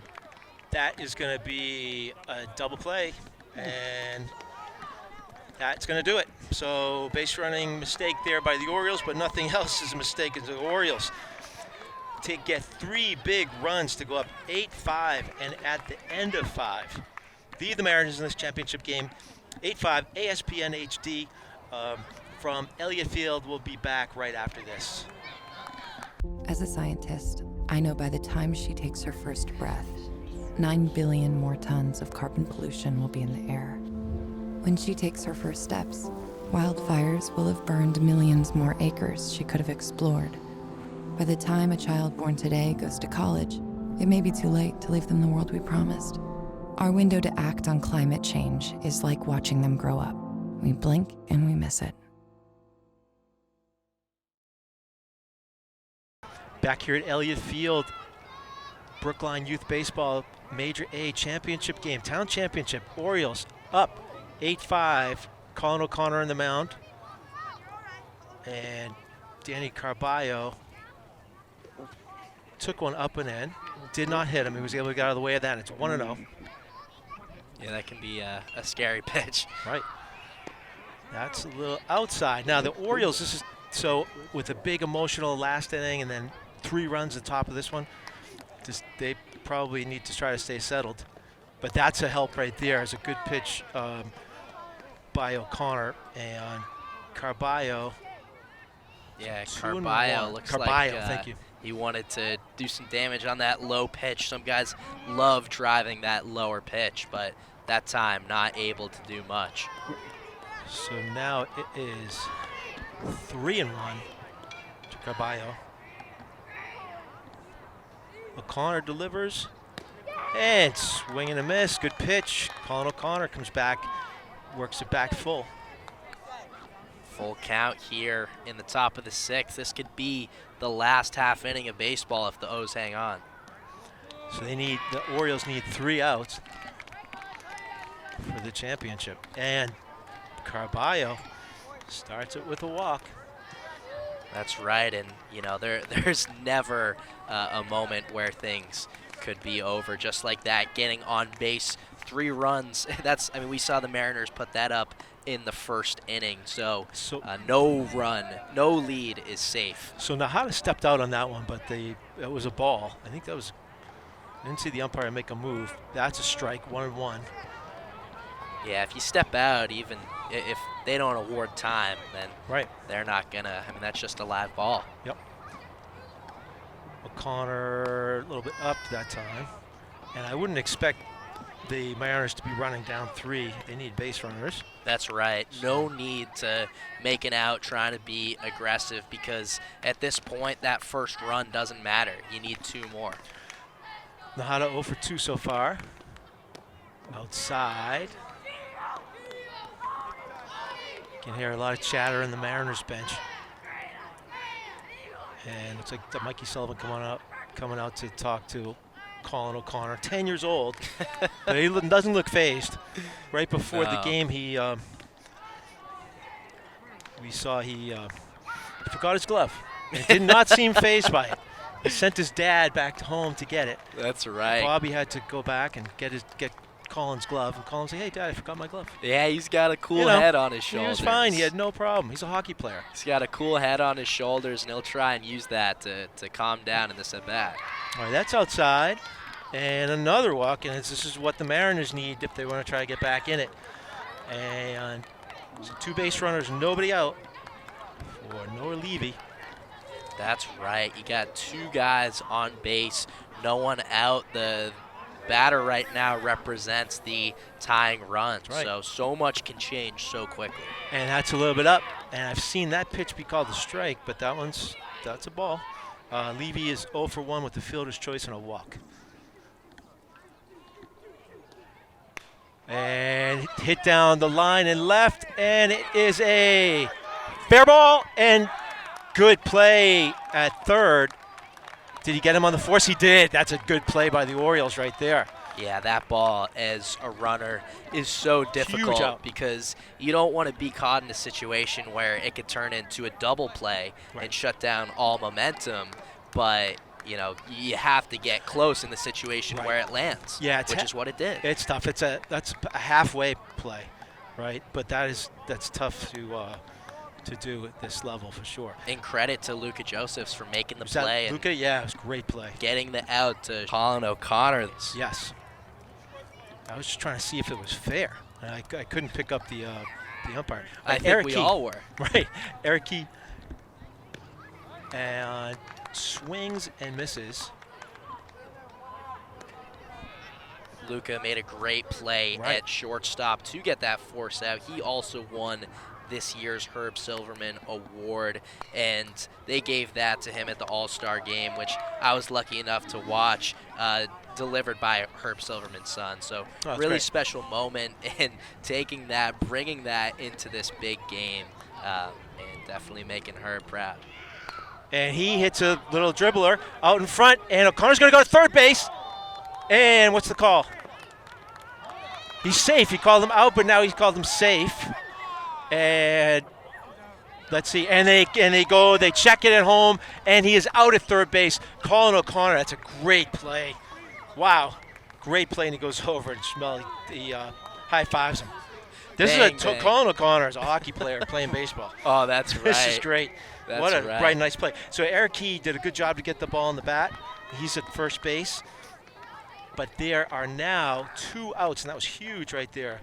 that is going to be a double play, and that's going to do it. So base running mistake there by the Orioles, but nothing else is a mistake as the Orioles to get 3 big runs to go up 8-5, and at the end of 5, lead the Mariners in this championship game 8-5. ASPN HD from Elliott Field will be back right after this. As a scientist, I know by the time she takes her first breath, 9 billion more tons of carbon pollution will be in the air. When she takes her first steps, wildfires will have burned millions more acres she could have explored. By the time a child born today goes to college, it may be too late to leave them the world we promised. Our window to act on climate change is like watching them grow up. We blink and we miss it. Back here at Elliott Field, Brookline Youth Baseball Major A Championship game, Town Championship. Orioles up 8-5. Colin O'Connor on the mound. And Danny Carballo took one up and in. Did not hit him. He was able to get out of the way of that. It's 1-0. Yeah, that can be a scary pitch. Right. That's a little outside. Now the Orioles, this is so with a big emotional last inning and then 3 runs at the top of this one, they probably need to try to stay settled. But that's a help right there. It's a good pitch by O'Connor, and Carballo. Yeah, Carballo looks like thank you. He wanted to do some damage on that low pitch. Some guys love driving that lower pitch, but that time not able to do much. So now it is 3-1 to Carballo. O'Connor delivers, and swing and a miss. Good pitch. Colin O'Connor comes back, works it back full. Full count here in the top of the 6th. This could be the last half inning of baseball if the O's hang on. So the Orioles need 3 outs for the championship. And Carballo starts it with a walk. That's right, and there's never a moment where things could be over just like that. Getting on base, 3 runs. We saw the Mariners put that up in the first inning. So no run, no lead is safe. So Nahata stepped out on that one, but it was a ball. I think that was. I didn't see the umpire make a move. That's a strike, 1-1. Yeah, if you step out, even if they don't award time, then they're not gonna. That's just a live ball. Yep. O'Connor a little bit up that time, and I wouldn't expect the Mariners to be running down 3. They need base runners. That's right. No need to make an out trying to be aggressive because at this point, that first run doesn't matter. You need 2 more. Nahata 0 for 2 so far. Outside. Can hear a lot of chatter in the Mariners bench. And looks like Mikey Sullivan coming out to talk to Colin O'Connor, 10 years old, but he doesn't look phased. Right before the game, we saw he forgot his glove. It did not seem phased by it. He sent his dad back home to get it. That's right. Bobby had to go back and get Colin's glove, and Colin said, "Hey, Dad, I forgot my glove." Yeah, he's got a cool head on his shoulders. He was fine. He had no problem. He's a hockey player. He's got a cool head on his shoulders, and he'll try and use that to calm down in this at-bat. All right, that's outside. And another walk, and this is what the Mariners need if they want to try to get back in it. And so 2 base runners, nobody out for Noah Levy. That's right. You got 2 guys on base, no one out. The batter right now represents the tying runs. Right. So much can change so quickly. And that's a little bit up. And I've seen that pitch be called a strike, but that's a ball. Levy is 0 for 1 with the fielder's choice and a walk. And hit down the line and left, and it is a fair ball and good play at third. Did he get him on the force? He did. That's a good play by the Orioles right there. Yeah, that ball as a runner is so difficult because you don't want to be caught in a situation where it could turn into a double play and shut down all momentum, but you have to get close in the situation where it lands, which is what it did. It's tough. That's a halfway play, right? But that's tough to do at this level for sure. And credit to Luka Josephs for making the play. Luka, yeah, it was a great play. Getting the out to Colin O'Connor. Yes. I was just trying to see if it was fair. I couldn't pick up the umpire. I think we all were. Right. Eric Key. And swings and misses. Luka made a great play at shortstop to get that force out. He also won this year's Herb Silverman Award, and they gave that to him at the All-Star game, which I was lucky enough to watch, delivered by Herb Silverman's son. So really special moment, and taking that, bringing that into this big game, and definitely making Herb proud. And he hits a little dribbler out in front, and O'Connor's going to go to third base. And what's the call? He's safe. He called him out, but now he's called him safe. And let's see. And they check it at home, and he is out at third base. Colin O'Connor, that's a great play. Wow. Great play, and he goes over and he high-fives him. This is Colin O'Connor is a hockey player playing baseball. Oh, that's right. This is great. That's what a right. nice play. So Eric Key did a good job to get the ball in the bat. He's at first base. But there are now 2 outs, and that was huge right there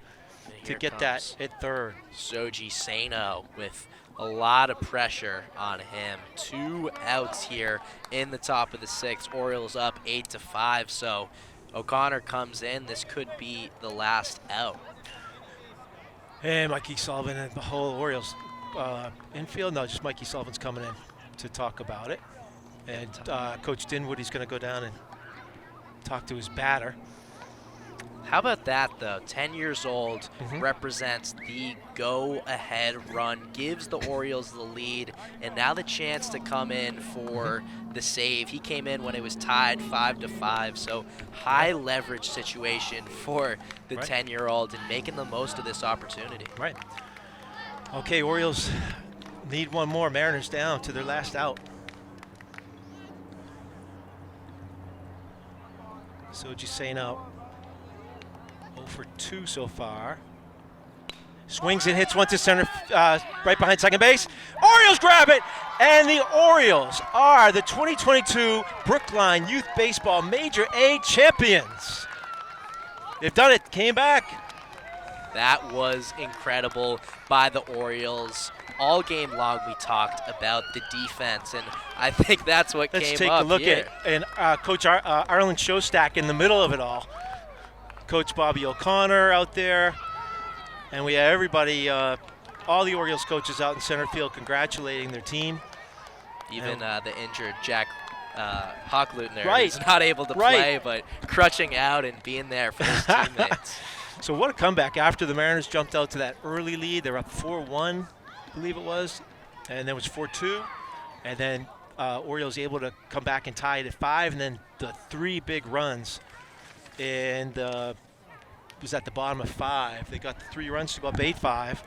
to get that at third. Soji Sano with a lot of pressure on him. 2 outs here in the top of the 6th. Orioles up 8-5. So O'Connor comes in. This could be the last out. And Mikey Sullivan and the whole Orioles infield. No, just Mikey Sullivan's coming in to talk about it. And Coach Dinwoody's going to go down and talk to his batter. How about that, though? 10 years old, represents the go-ahead run, gives the Orioles the lead, and now the chance to come in for the save. He came in when it was tied 5-5, so high leverage situation for the 10-year-old and making the most of this opportunity. Right. Okay, Orioles need one more. Mariners down to their last out. Soji Sano 0 for 2 so far. Swings and hits one to center, right behind second base. Orioles grab it, and the Orioles are the 2022 Brookline Youth Baseball Major A champions. They've done it, came back. That was incredible by the Orioles. All game long we talked about the defense, and I think that's what came up here. Let's take a look at Coach Arlen Shostak in the middle of it all. Coach Bobby O'Connor out there. And we had everybody, all the Orioles coaches out in center field congratulating their team. Even the injured Jack Hocklutner, Right. who's not able to play, but crutching out and being there for his teammates. So what a comeback after the Mariners jumped out to that early lead. They were up 4-1, I believe it was, and then it was 4-2. And then Orioles able to come back and tie it at 5, and then the 3 big runs. And it was at the bottom of 5. They got the 3 runs to go up 8-5.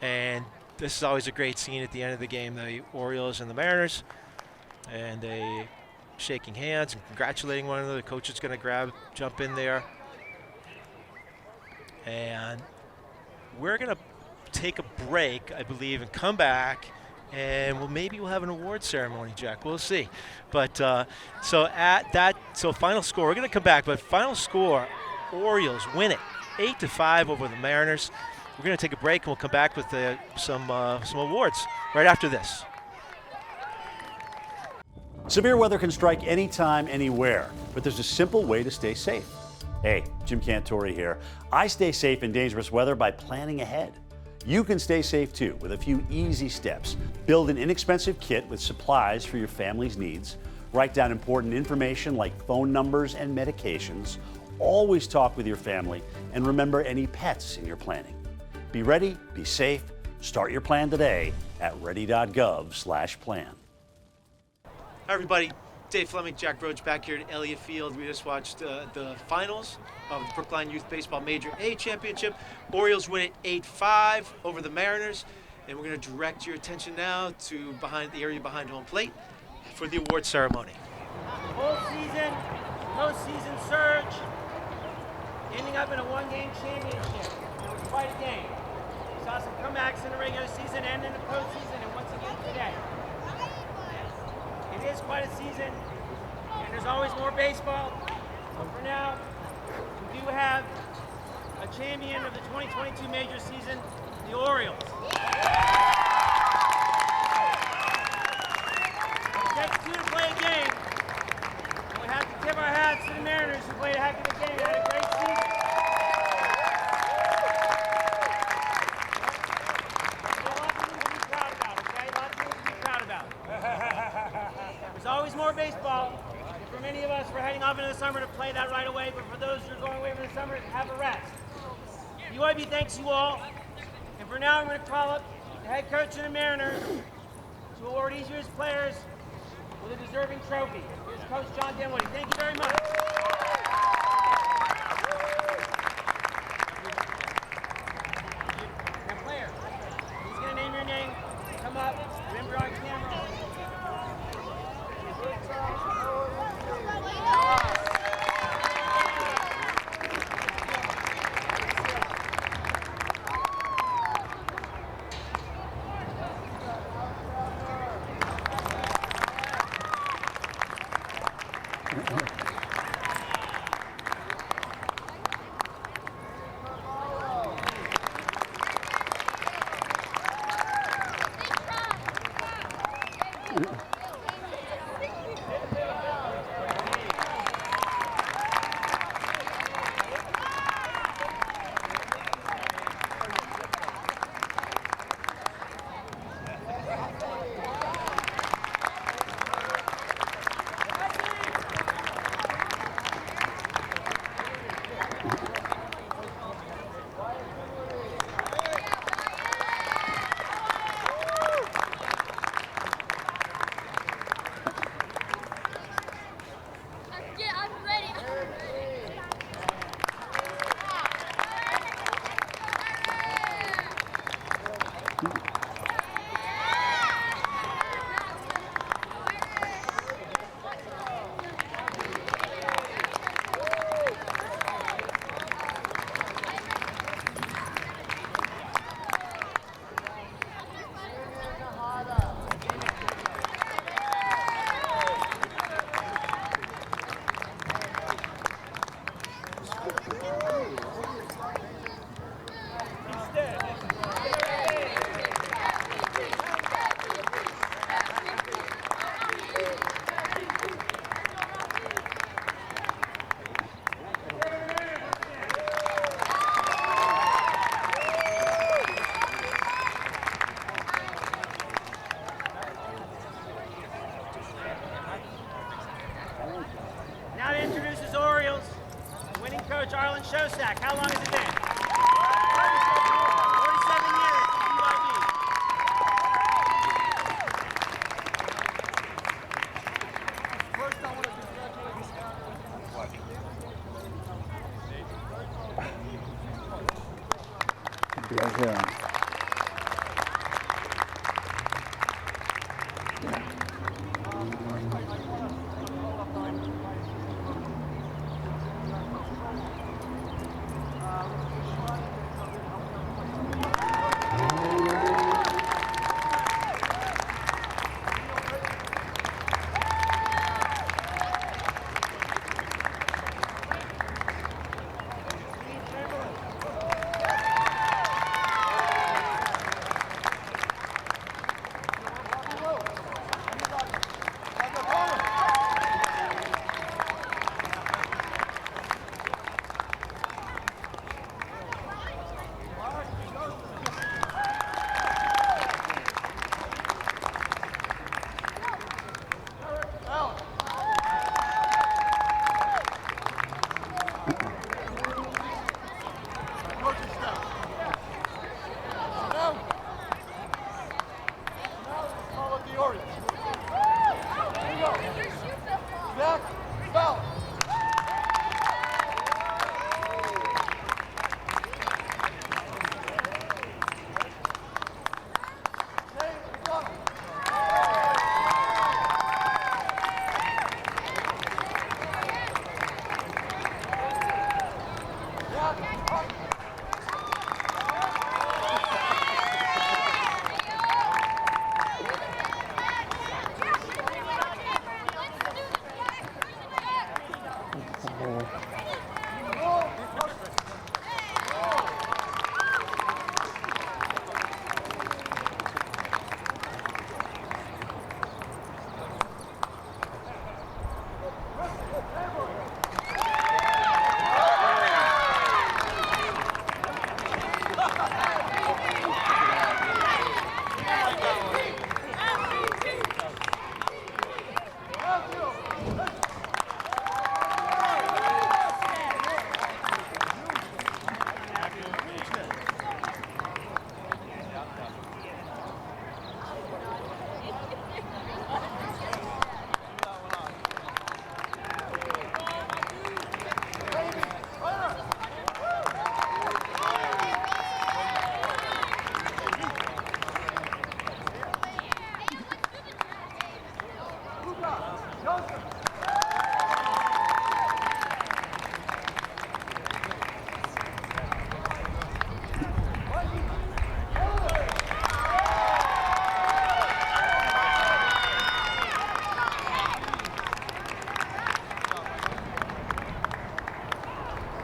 And this is always a great scene at the end of the game, the Orioles and the Mariners. And they shaking hands and congratulating one another. The coach is going to jump in there. And we're going to take a break, I believe, and come back. And maybe we'll have an award ceremony, Jack. We'll see. But so final score, we're going to come back. But final score, Orioles win it 8-5 over the Mariners. We're going to take a break, and we'll come back with some awards right after this. Severe weather can strike anytime, anywhere, but there's a simple way to stay safe. Hey, Jim Cantore here. I stay safe in dangerous weather by planning ahead. You can stay safe too with a few easy steps. Build an inexpensive kit with supplies for your family's needs. Write down important information like phone numbers and medications. Always talk with your family, and remember any pets in your planning. Be ready, be safe. Start your plan today at ready.gov/plan. Hi, everybody. Dave Fleming, Jack Roach back here at Elliott Field. We just watched the finals of the Brookline Youth Baseball Major A Championship. Orioles win it 8-5 over the Mariners. And we're going to direct your attention now to the area behind home plate for the award ceremony. Whole season, postseason surge, ending up in a one-game championship. It was quite a game. We saw some comebacks in the regular season and in the postseason, and once again today. It is quite a season, and there's always more baseball. But for now, we do have a champion of the 2022 major season, the Orioles. It takes 2 to play a game. And we have to tip our hats to the Mariners, who played a heck of a game, had a great season. There's always more baseball. And for many of us, we're heading off into the summer to play that right away. But for those who are going away for the summer, have a rest. UIB thanks you all. And for now, I'm going to call up the head coach of the Mariners to award each of his players with a deserving trophy. Here's Coach John Dinwiddie. Thank you very much. Now, player, he's going to name your name. Come up. Remember on camera. Fallon Shostak. How long has it been? 47 years at UIB. First, I want to congratulate the Orioles. Here we go. Jack, Fallon.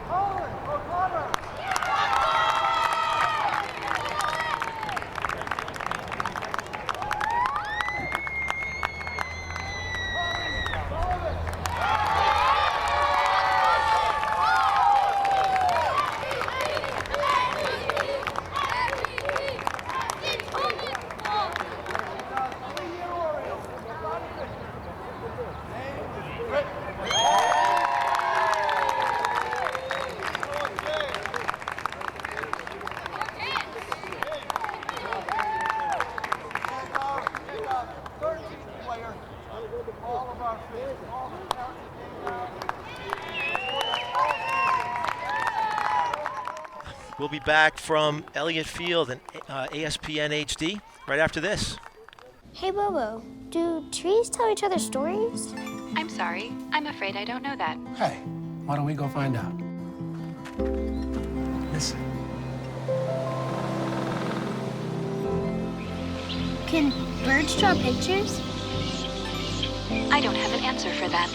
Colin O'Connor. We'll be back from Elliott Field and ASPN HD right after this. Hey, Bobo, do trees tell each other stories? I'm sorry. I'm afraid I don't know that. Hey, why don't we go find out? Listen. Can birds draw pictures? I don't have an answer for that.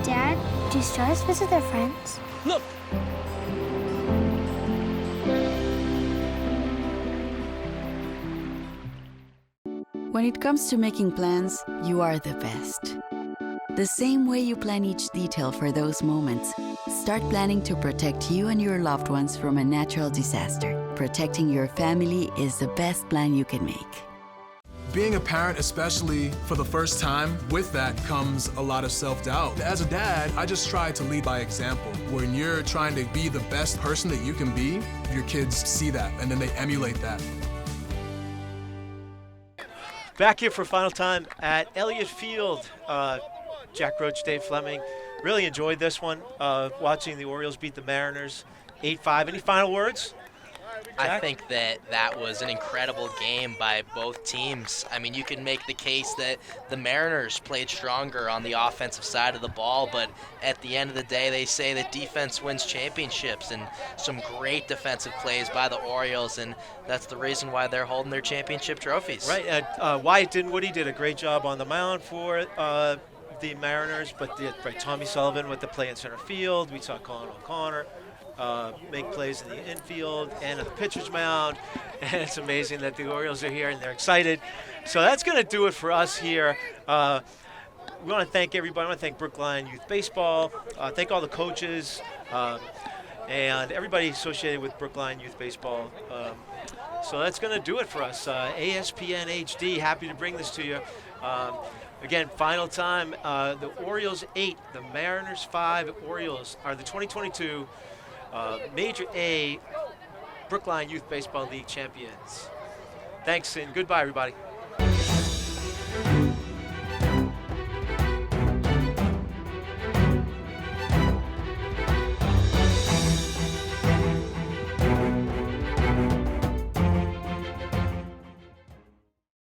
Dad, do stars visit their friends? Look! When it comes to making plans, you are the best. The same way you plan each detail for those moments, start planning to protect you and your loved ones from a natural disaster. Protecting your family is the best plan you can make. Being a parent, especially for the first time, with that comes a lot of self-doubt. As a dad, I just try to lead by example. When you're trying to be the best person that you can be, your kids see that and then they emulate that. Back here for final time at Elliott Field. Jack Roach, Dave Fleming. Really enjoyed this one, watching the Orioles beat the Mariners 8-5. Any final words? I think that was an incredible game by both teams. I mean, you can make the case that the Mariners played stronger on the offensive side of the ball, but at the end of the day, they say that defense wins championships, and some great defensive plays by the Orioles, and that's the reason why they're holding their championship trophies. Right. Wyatt Dinwiddie did a great job on the mound for the Mariners, but Tommy Sullivan with the play in center field. We saw Colin O'Connor make plays in the infield and at the pitcher's mound. And it's amazing that the Orioles are here and they're excited. So that's going to do it for us here. We want to thank everybody. I want to thank Brookline Youth Baseball. Thank all the coaches and everybody associated with Brookline Youth Baseball. So that's going to do it for us. ASPN HD, happy to bring this to you. Again, final time, the Orioles 8, the Mariners 5. Orioles are the 2022 Major A Brookline Youth Baseball League champions. Thanks and goodbye, everybody.